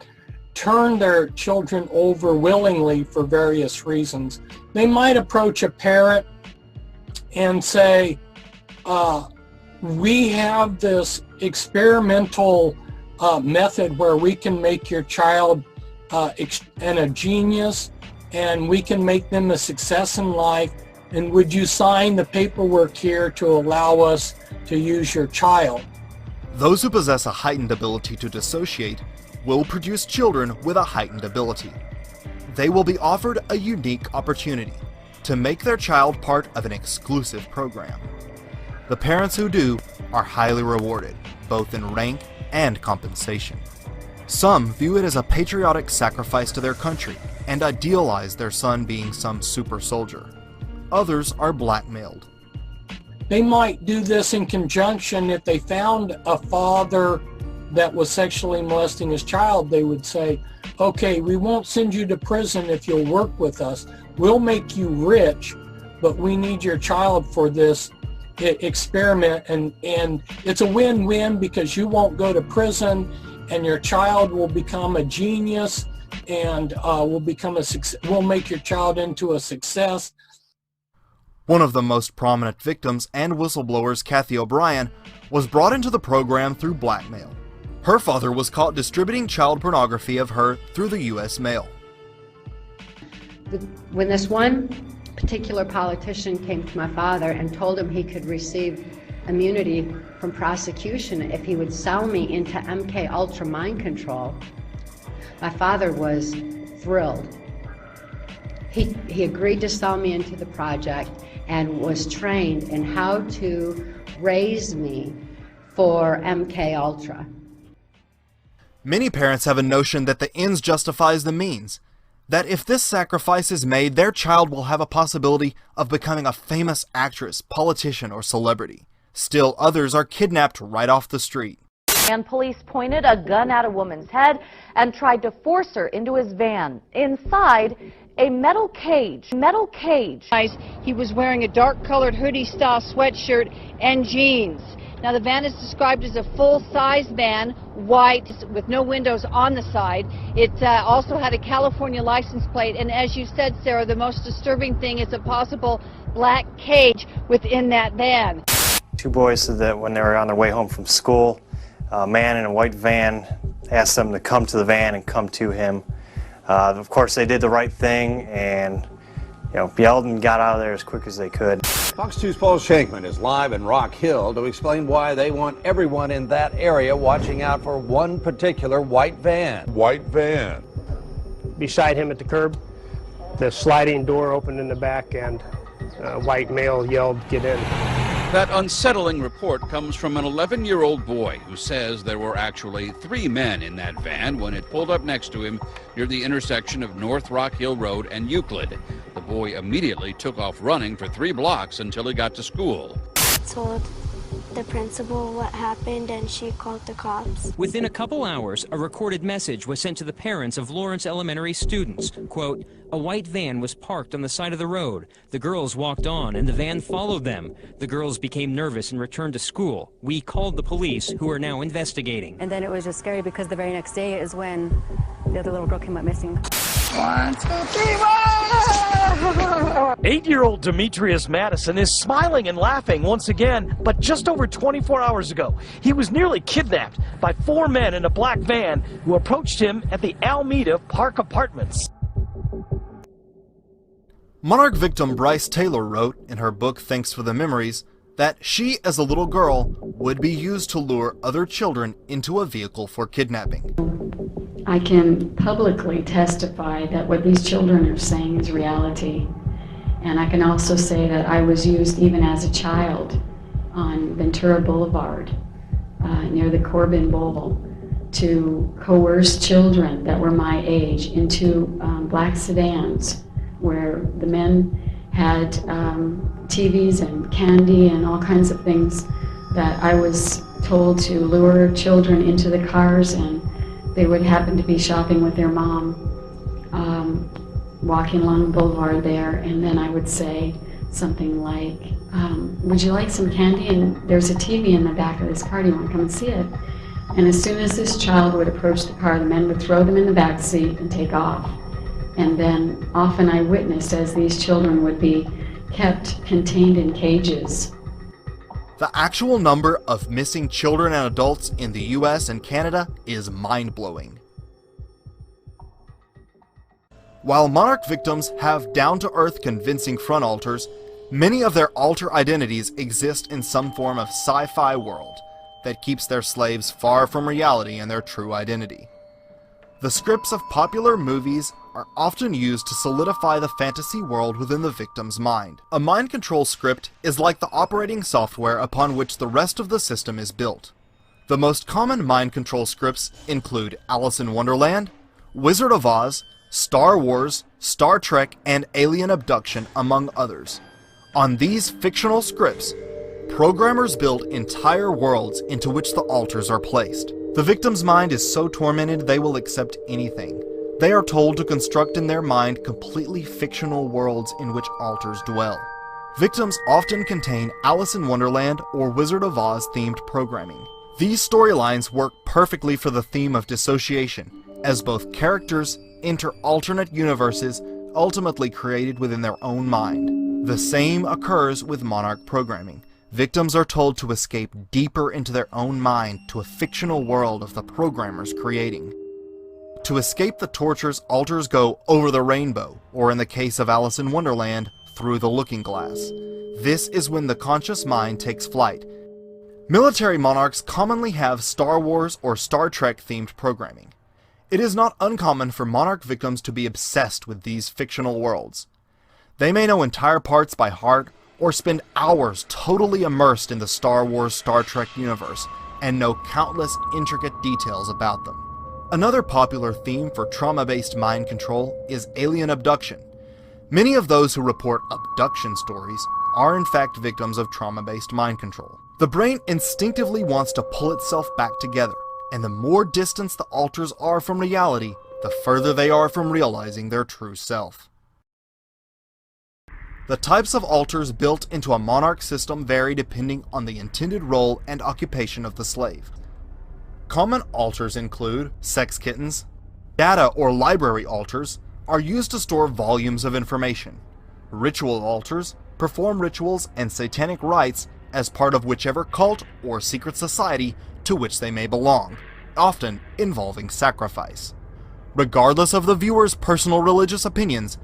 turned their children over willingly for various reasons. They might approach a parent and say, we have this experimental method where we can make your child a genius, and we can make them a success in life, and would you sign the paperwork here to allow us to use your child? Those who possess a heightened ability to dissociate will produce children with a heightened ability. They will be offered a unique opportunity to make their child part of an exclusive program. The parents who do are highly rewarded, both in rank and compensation. Some view it as a patriotic sacrifice to their country and idealize their son being some super soldier. Others are blackmailed. They might do this in conjunction. If they found a father that was sexually molesting his child, they would say, okay, we won't send you to prison if you'll work with us. We'll make you rich, but we need your child for this experiment, and it's a win-win because you won't go to prison and your child will become a genius and we'll make your child into a success. One of the most prominent victims and whistleblowers, Kathy O'Brien, was brought into the program through blackmail. Her father was caught distributing child pornography of her through the U.S. mail. When this one particular politician came to my father and told him he could receive immunity from prosecution if he would sell me into MK Ultra mind control, my father was thrilled. He agreed to sell me into the project and was trained in how to raise me for MK Ultra. Many parents have a notion that the ends justifies the means, that if this sacrifice is made, their child will have a possibility of becoming a famous actress, politician, or celebrity. Still, others are kidnapped right off the street. And police pointed a gun at a woman's head and tried to force her into his van. Inside, a metal cage. He was wearing a dark-colored hoodie-style sweatshirt and jeans. Now, the van is described as a full-size van, white, with no windows on the side. It also had a California license plate, and as you said, Sarah, the most disturbing thing is a possible black cage within that van. Two boys said that when they were on their way home from school, a man in a white van asked them to come to the van and come to him. Of course, they did the right thing, and yelled and got out of there as quick as they could. Fox 2's Paul Shankman is live in Rock Hill to explain why they want everyone in that area watching out for one particular white van. White van. Beside him at the curb, the sliding door opened in the back and a white male yelled, "Get in." That unsettling report comes from an 11-year-old boy who says there were actually 3 men in that van when it pulled up next to him near the intersection of North Rock Hill Road and Euclid. The boy immediately took off running for 3 blocks until he got to school. Told the principal what happened and she called the cops. Within a couple hours, a recorded message was sent to the parents of Lawrence Elementary students. Quote, "A white van was parked on the side of the road. The girls walked on and the van followed them. The girls became nervous and returned to school. We called the police, who are now investigating." And then it was just scary because the very next day is when the other little girl came up missing. 1, 2, 3, 8-year-old Demetrius Madison is smiling and laughing once again, but just over 24 hours ago, he was nearly kidnapped by 4 men in a black van who approached him at the Alameda Park Apartments. Monarch victim Bryce Taylor wrote in her book Thanks for the Memories that she, as a little girl, would be used to lure other children into a vehicle for kidnapping. I can publicly testify that what these children are saying is reality. And I can also say that I was used even as a child on Ventura Boulevard near the Corbin Bowl to coerce children that were my age into black sedans where the men had TVs and candy and all kinds of things that I was told to lure children into the cars, and they would happen to be shopping with their mom, walking along the boulevard there, and then I would say something like, would you like some candy? And there's a TV in the back of this car, do you want to come and see it? And as soon as this child would approach the car, the men would throw them in the back seat and take off. And then often I witnessed as these children would be kept contained in cages. The actual number of missing children and adults in the US and Canada is mind-blowing. While Monarch victims have down-to-earth convincing front alters, many of their alter identities exist in some form of sci-fi world that keeps their slaves far from reality and their true identity. The scripts of popular movies are often used to solidify the fantasy world within the victim's mind. A mind control script is like the operating software upon which the rest of the system is built. The most common mind control scripts include Alice in Wonderland, Wizard of Oz, Star Wars, Star Trek, and Alien Abduction, among others. On these fictional scripts, programmers build entire worlds into which the alters are placed. The victim's mind is so tormented they will accept anything. They are told to construct in their mind completely fictional worlds in which alters dwell. Victims often contain Alice in Wonderland or Wizard of Oz themed programming. These storylines work perfectly for the theme of dissociation, as both characters enter alternate universes ultimately created within their own mind. The same occurs with Monarch programming. Victims are told to escape deeper into their own mind to a fictional world of the programmers creating. To escape the tortures, alters go over the rainbow, or in the case of Alice in Wonderland, through the looking glass. This is when the conscious mind takes flight. Military monarchs commonly have Star Wars or Star Trek themed programming. It is not uncommon for monarch victims to be obsessed with these fictional worlds. They may know entire parts by heart, or spend hours totally immersed in the Star Wars, Star Trek universe, and know countless intricate details about them. Another popular theme for trauma-based mind control is alien abduction. Many of those who report abduction stories are in fact victims of trauma-based mind control. The brain instinctively wants to pull itself back together, and the more distance the alters are from reality, the further they are from realizing their true self. The types of alters built into a monarch system vary depending on the intended role and occupation of the slave. Common alters include sex kittens. Data or library alters are used to store volumes of information. Ritual alters perform rituals and satanic rites as part of whichever cult or secret society to which they may belong, often involving sacrifice. Regardless of the viewer's personal religious opinions,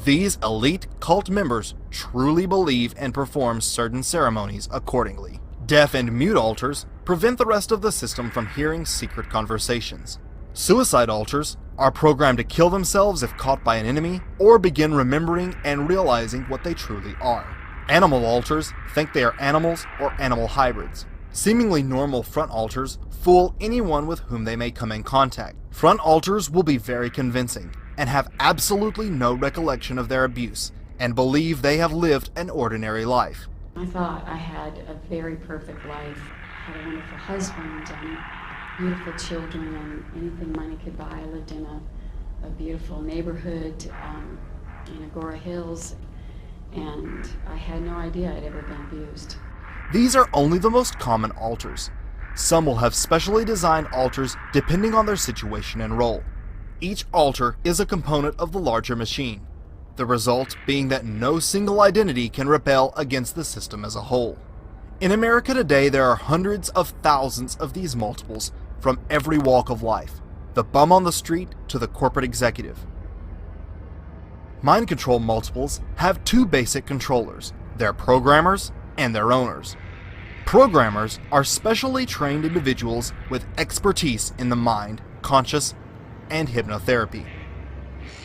These elite cult members truly believe and perform certain ceremonies accordingly. Deaf and mute altars prevent the rest of the system from hearing secret conversations. Suicide altars are programmed to kill themselves if caught by an enemy, or begin remembering and realizing what they truly are. Animal altars think they are animals or animal hybrids. Seemingly normal front altars fool anyone with whom they may come in contact. Front altars will be very convincing and have absolutely no recollection of their abuse and believe they have lived an ordinary life. I thought I had a very perfect life. I had a wonderful husband and beautiful children and anything money could buy. I lived in a beautiful neighborhood in Agora Hills, and I had no idea I'd ever been abused. These are only the most common altars. Some will have specially designed altars depending on their situation and role. Each altar is a component of the larger machine, the result being that no single identity can rebel against the system as a whole. In America today, there are hundreds of thousands of these multiples from every walk of life, the bum on the street to the corporate executive. Mind control multiples have two basic controllers, their programmers and their owners. Programmers are specially trained individuals with expertise in the mind, conscious, and hypnotherapy.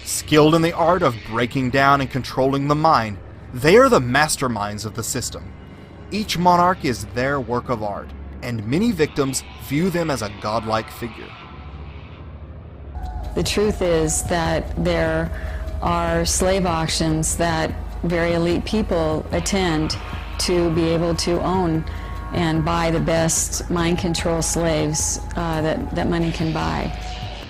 Skilled in the art of breaking down and controlling the mind, they are the masterminds of the system. Each monarch is their work of art, and many victims view them as a godlike figure. The truth is that there are slave auctions that very elite people attend to be able to own and buy the best mind control slaves that money can buy.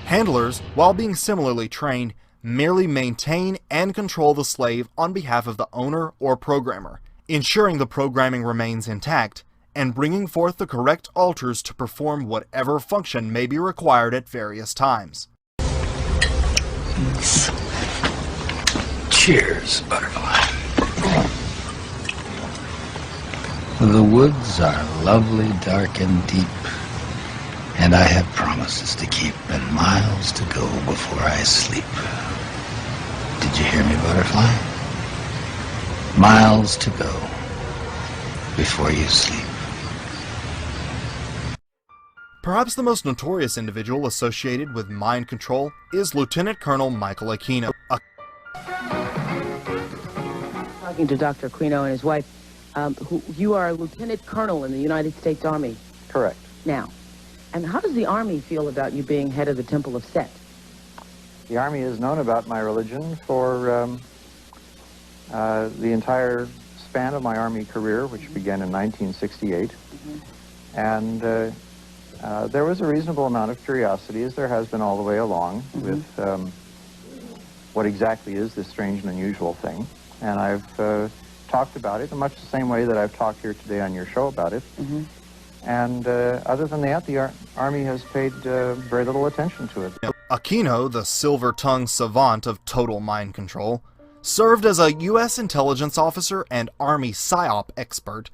Handlers, while being similarly trained, merely maintain and control the slave on behalf of the owner or programmer, ensuring the programming remains intact and bringing forth the correct altars to perform whatever function may be required at various times. Cheers, Butterfly. The woods are lovely, dark, and deep, and I have promises to keep and miles to go before I sleep. Did you hear me, Butterfly? Miles to go before you sleep. Perhaps the most notorious individual associated with mind control is Lieutenant Colonel Michael Aquino. Talking to Dr. Aquino and his wife, you are a lieutenant colonel in the United States Army. Correct. Now, and how does the Army feel about you being head of the Temple of Set? The Army has known about my religion for the entire span of my Army career, which began in 1968. And there was a reasonable amount of curiosity, as there has been all the way along, with what exactly is this strange and unusual thing. And I've talked about it in much the same way that I've talked here today on your show about it. And other than that, the Army has paid very little attention to it. Aquino, the silver-tongued savant of total mind control, served as a U.S. intelligence officer and Army PSYOP expert,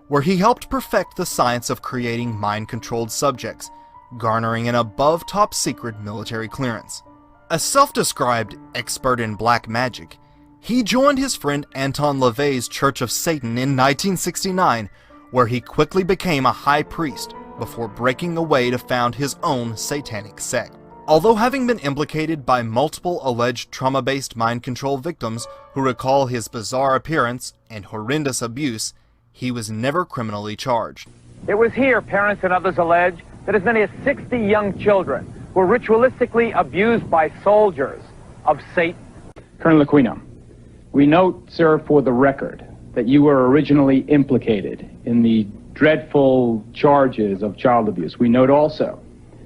where he helped perfect the science of creating mind-controlled subjects, garnering an above-top secret military clearance. A self-described expert in black magic, he joined his friend Anton LaVey's Church of Satan in 1969, where he quickly became a high priest before breaking away to found his own satanic sect. Although having been implicated by multiple alleged trauma-based mind control victims who recall his bizarre appearance and horrendous abuse, he was never criminally charged. It was here, parents and others allege, that as many as 60 young children were ritualistically abused by soldiers of Satan. Colonel Aquino, we note, sir, for the record, that you were originally implicated in the dreadful charges of child abuse. We note also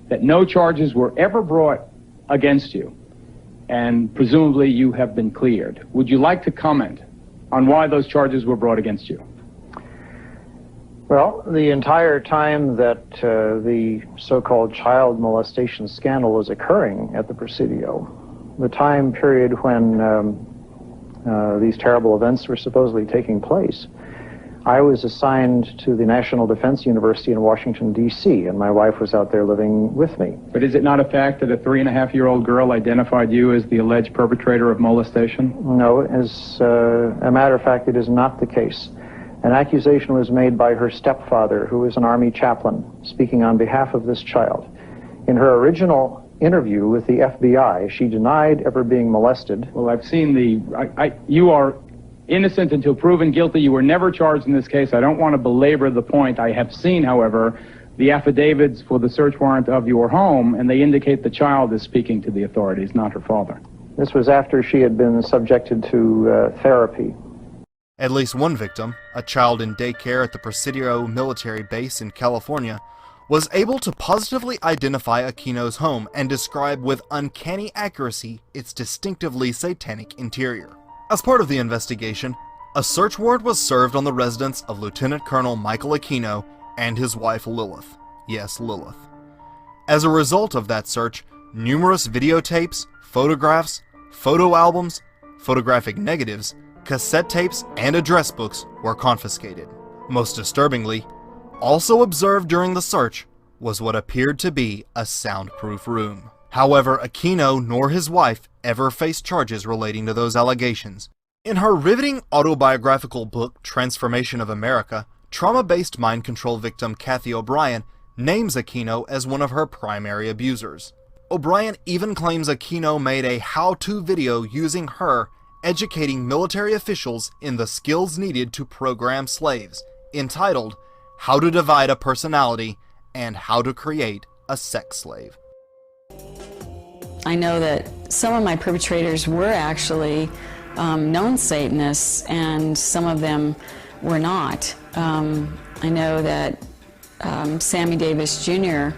that no charges were ever brought against you, and presumably you have been cleared. Would you like to comment on why those charges were brought against you? Well, the entire time that the so-called child molestation scandal was occurring at the Presidio, the time period when these terrible events were supposedly taking place, I was assigned to the National Defense University in Washington, D.C., and my wife was out there living with me. But is it not a fact that a 3.5-year-old girl identified you as the alleged perpetrator of molestation? No, as a matter of fact, it is not the case. An accusation was made by her stepfather, who is an Army chaplain, speaking on behalf of this child. In her original interview with the FBI, she denied ever being molested. Well, I've seen you are innocent until proven guilty. You were never charged in this case. I don't want to belabor the point. I have seen, however, the affidavits for the search warrant of your home, and they indicate the child is speaking to the authorities, not her father. This was after she had been subjected to therapy. At least one victim, a child in daycare at the Presidio military base in California, was able to positively identify Aquino's home and describe with uncanny accuracy its distinctively satanic interior. As part of the investigation, a search warrant was served on the residence of Lieutenant Colonel Michael Aquino and his wife Lilith. Yes, Lilith. As a result of that search, numerous videotapes, photographs, photo albums, photographic negatives, cassette tapes, and address books were confiscated. Most disturbingly, also observed during the search was what appeared to be a soundproof room. However, Aquino nor his wife ever faced charges relating to those allegations. In her riveting autobiographical book, Transformation of America, trauma-based mind control victim Kathy O'Brien names Aquino as one of her primary abusers. O'Brien even claims Aquino made a how-to video using her educating military officials in the skills needed to program slaves, entitled How to Divide a Personality and How to Create a Sex Slave. I know that some of my perpetrators were actually known Satanists, and some of them were not. I know that Sammy Davis Jr.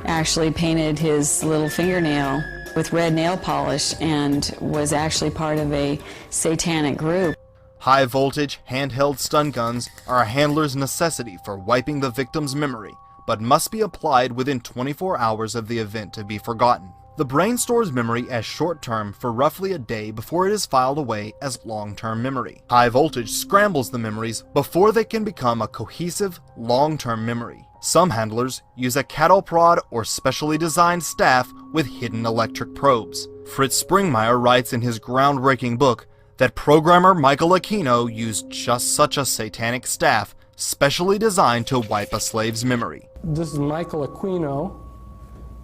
actually painted his little fingernail with red nail polish and was actually part of a satanic group. High voltage, handheld stun guns are a handler's necessity for wiping the victim's memory, but must be applied within 24 hours of the event to be forgotten. The brain stores memory as short-term for roughly a day before it is filed away as long-term memory. High voltage scrambles the memories before they can become a cohesive, long-term memory. Some handlers use a cattle prod or specially designed staff with hidden electric probes. Fritz Springmeier writes in his groundbreaking book that programmer Michael Aquino used just such a satanic staff specially designed to wipe a slave's memory. This is Michael Aquino,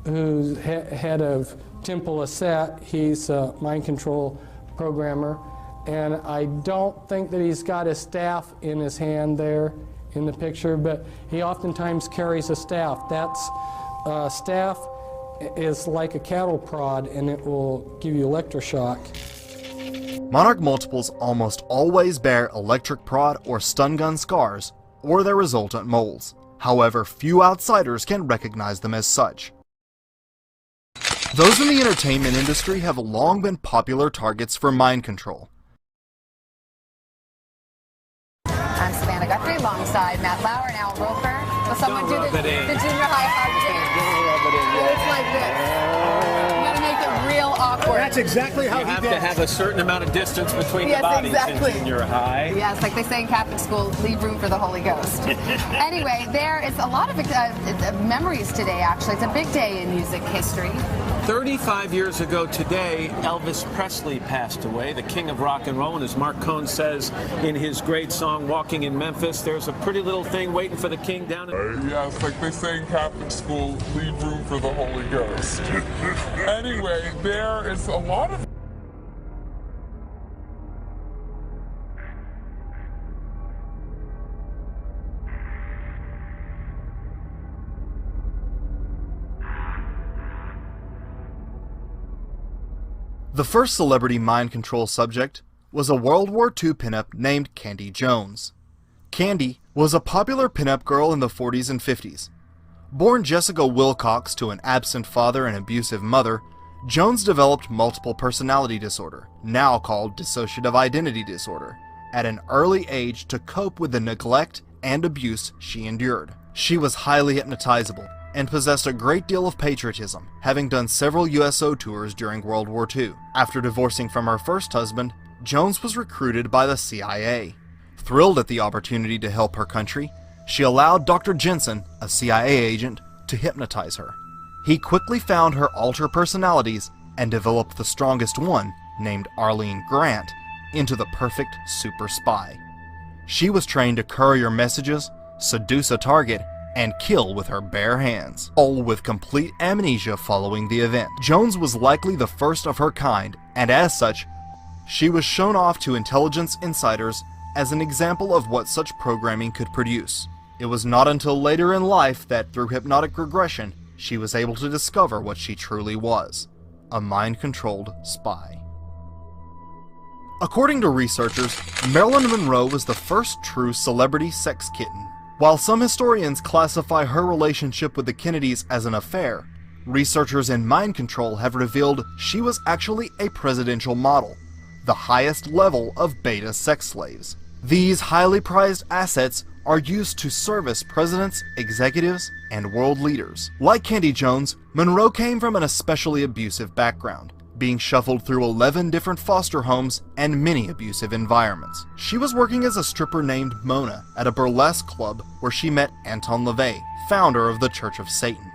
who's head of Temple Asset. He's a mind control programmer, and I don't think that he's got his staff in his hand there in the picture, but he oftentimes carries a staff. That's staff is like a cattle prod, and it will give you electroshock. Monarch multiples almost always bear electric prod or stun gun scars, or their resultant moles. However, few outsiders can recognize them as such. Those in the entertainment industry have long been popular targets for mind control. I'm Savannah Guthrie alongside Matt Lauer and Al Roper. Will someone do the junior high hug? It's like this. You gotta make it real awkward. That's exactly how you have to have a certain amount of distance between the bodies in junior high. Yes, like they say in Catholic school, leave room for the Holy Ghost. Anyway, there is a lot of memories today, actually. It's a big day in music history. 35 years ago today, Elvis Presley passed away, the king of rock and roll. And as Mark Cohn says in his great song, Walking in Memphis, there's a pretty little thing waiting for the king down in... Yes, like they say in Catholic school, leave room for the Holy Ghost. Anyway, there is a lot of... The first celebrity mind control subject was a World War II pinup named Candy Jones. Candy was a popular pinup girl in the 40s and 50s. Born Jessica Wilcox to an absent father and abusive mother, Jones developed multiple personality disorder, now called dissociative identity disorder, at an early age to cope with the neglect and abuse she endured. She was highly hypnotizable and possessed a great deal of patriotism, having done several USO tours during World War II. After divorcing from her first husband, Jones was recruited by the CIA. Thrilled at the opportunity to help her country, she allowed Dr. Jensen, a CIA agent, to hypnotize her. He quickly found her alter personalities and developed the strongest one, named Arlene Grant, into the perfect super spy. She was trained to courier messages, seduce a target, and kill with her bare hands, all with complete amnesia following the event. Jones was likely the first of her kind, and as such, she was shown off to intelligence insiders as an example of what such programming could produce. It was not until later in life that, through hypnotic regression, she was able to discover what she truly was: a mind-controlled spy. According to researchers, Marilyn Monroe was the first true celebrity sex kitten. While some historians classify her relationship with the Kennedys as an affair, researchers in mind control have revealed she was actually a presidential model, the highest level of beta sex slaves. These highly prized assets are used to service presidents, executives, and world leaders. Like Candy Jones, Monroe came from an especially abusive background, being shuffled through 11 different foster homes and many abusive environments. She was working as a stripper named Mona at a burlesque club where she met Anton LaVey, founder of the Church of Satan.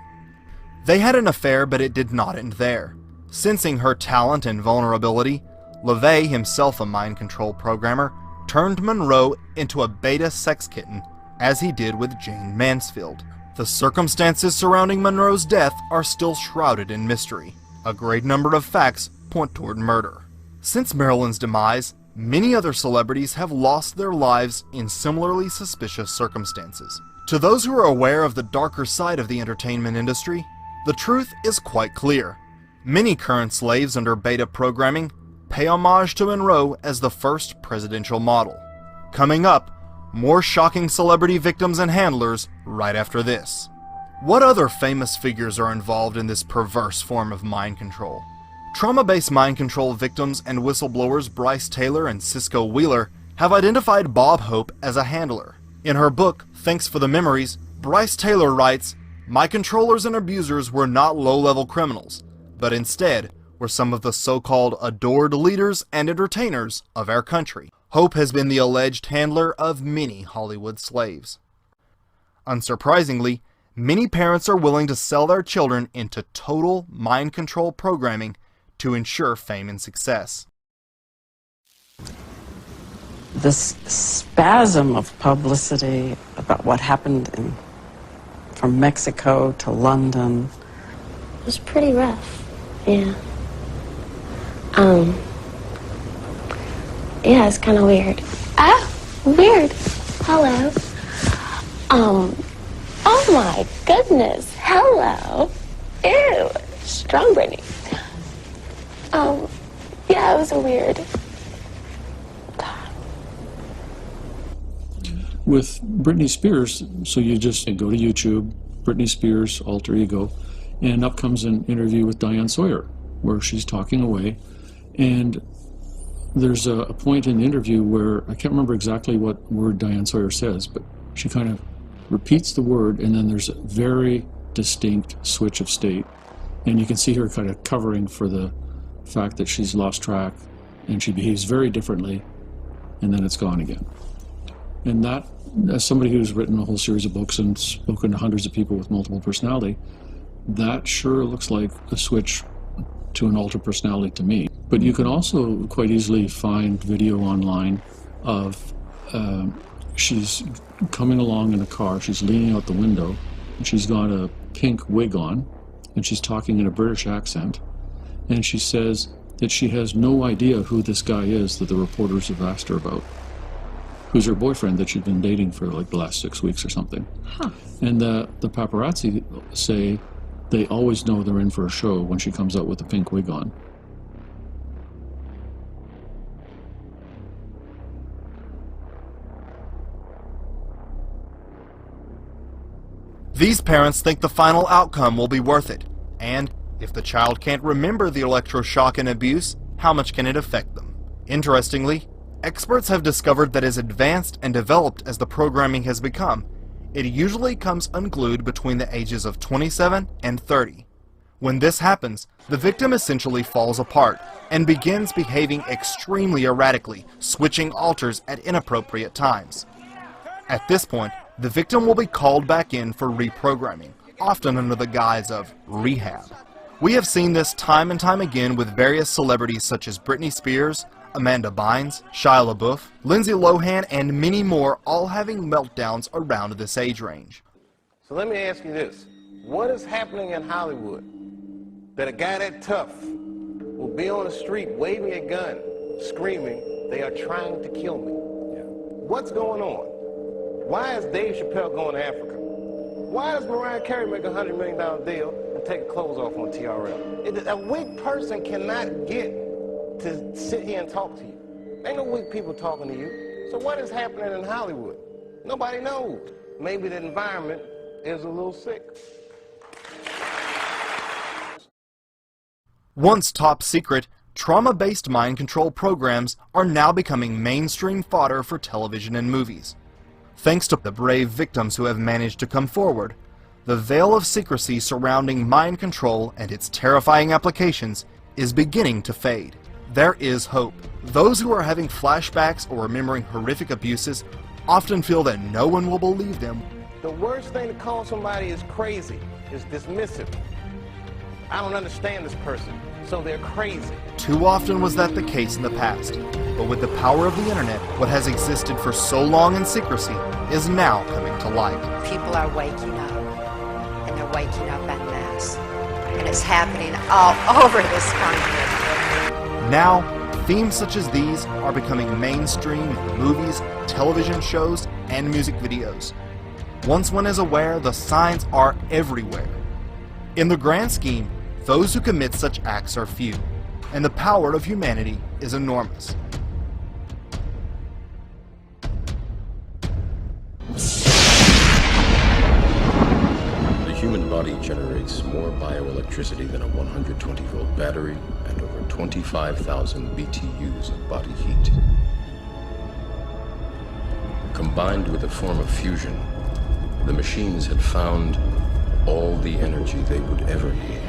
They had an affair, but it did not end there. Sensing her talent and vulnerability, LaVey, himself a mind control programmer, turned Monroe into a beta sex kitten, as he did with Jane Mansfield. The circumstances surrounding Monroe's death are still shrouded in mystery. A great number of facts point toward murder. Since Marilyn's demise, many other celebrities have lost their lives in similarly suspicious circumstances. To those who are aware of the darker side of the entertainment industry, the truth is quite clear. Many current slaves under beta programming pay homage to Monroe as the first presidential model. Coming up, more shocking celebrity victims and handlers right after this. What other famous figures are involved in this perverse form of mind control? Trauma-based mind control victims and whistleblowers Bryce Taylor and Cisco Wheeler have identified Bob Hope as a handler. In her book, Thanks for the Memories, Bryce Taylor writes, "My controllers and abusers were not low-level criminals, but instead were some of the so-called adored leaders and entertainers of our country." Hope has been the alleged handler of many Hollywood slaves. Unsurprisingly, many parents are willing to sell their children into total mind control programming to ensure fame and success. This spasm of publicity about what happened from Mexico to London It was pretty rough, yeah. Yeah, it's kind of weird. Ah, weird. Hello. Oh my goodness. Hello. Ew. Strong Brittany. Yeah, it was weird. With Britney Spears, so you just go to YouTube, Britney Spears, alter ego, and up comes an interview with Diane Sawyer, where she's talking away, and there's a point in the interview where I can't remember exactly what word Diane Sawyer says, but she kind of repeats the word, and then there's a very distinct switch of state, and you can see her kind of covering for the fact that she's lost track, and she behaves very differently, and then it's gone again. And that, as somebody who's written a whole series of books and spoken to hundreds of people with multiple personality, that sure looks like a switch to an altered personality to me. But you can also quite easily find video online of she's coming along in a car, she's leaning out the window, and she's got a pink wig on, and she's talking in a British accent, and she says that she has no idea who this guy is that the reporters have asked her about, who's her boyfriend that she's been dating for like the last 6 weeks or something. Huh. And the paparazzi say they always know they're in for a show when she comes out with a pink wig on. These parents think the final outcome will be worth it, and if the child can't remember the electroshock and abuse, how much can it affect them? Interestingly, experts have discovered that as advanced and developed as the programming has become, it usually comes unglued between the ages of 27 and 30. When this happens, the victim essentially falls apart and begins behaving extremely erratically, switching alters at inappropriate times. At this point, the victim will be called back in for reprogramming, often under the guise of rehab. We have seen this time and time again with various celebrities such as Britney Spears, Amanda Bynes, Shia LaBeouf, Lindsay Lohan, and many more, all having meltdowns around this age range. So let me ask you this. What is happening in Hollywood that a guy that tough will be on the street waving a gun, screaming, "They are trying to kill me"? What's going on? Why is Dave Chappelle going to Africa? Why does Mariah Carey make a $100 million deal and take her clothes off on TRL? A weak person cannot get to sit here and talk to you. Ain't no weak people talking to you. So what is happening in Hollywood? Nobody knows. Maybe the environment is a little sick. Once top secret, trauma-based mind control programs are now becoming mainstream fodder for television and movies. Thanks to the brave victims who have managed to come forward, the veil of secrecy surrounding mind control and its terrifying applications is beginning to fade. There is hope. Those who are having flashbacks or remembering horrific abuses often feel that no one will believe them. The worst thing to call somebody is crazy is dismissive. I don't understand this person, so they're crazy. Too often was that the case in the past, but with the power of the internet, what has existed for so long in secrecy is now coming to light. People are waking up, and they're waking up en masse, and it's happening all over this country. Now, themes such as these are becoming mainstream in movies, television shows, and music videos. Once one is aware, the signs are everywhere. In the grand scheme, those who commit such acts are few, and the power of humanity is enormous. The human body generates more bioelectricity than a 120-volt battery and over 25,000 BTUs of body heat. Combined with a form of fusion, the machines had found all the energy they would ever need.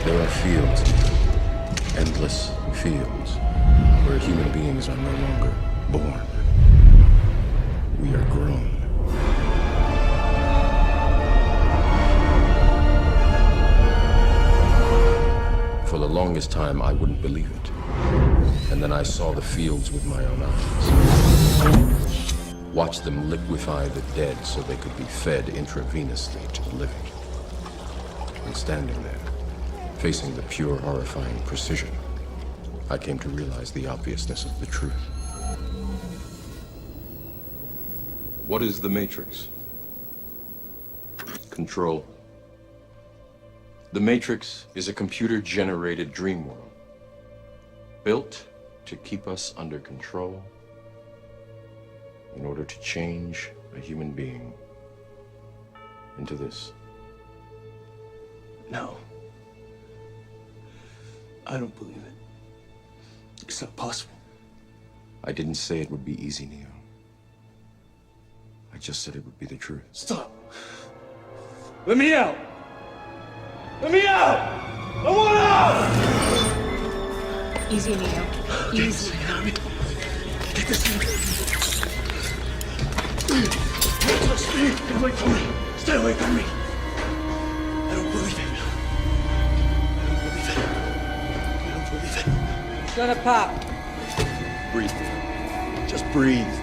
There are fields, endless fields, where human beings are no longer born. We are grown. For the longest time, I wouldn't believe it. And then I saw the fields with my own eyes. Watched them liquefy the dead so they could be fed intravenously to the living. And standing there, facing the pure, horrifying precision, I came to realize the obviousness of the truth. What is the Matrix? Control. The Matrix is a computer-generated dream world, built to keep us under control in order to change a human being into this. No. I don't believe it. It's not possible. I didn't say it would be easy, Neo. I just said it would be the truth. Stop. Let me out. Let me out! I want out! Easy, Neo. Easy. Get this out of me. Get away from me. Stay away from me. I don't believe it. I don't believe it. Shut up, Pop. Breathe. Just breathe.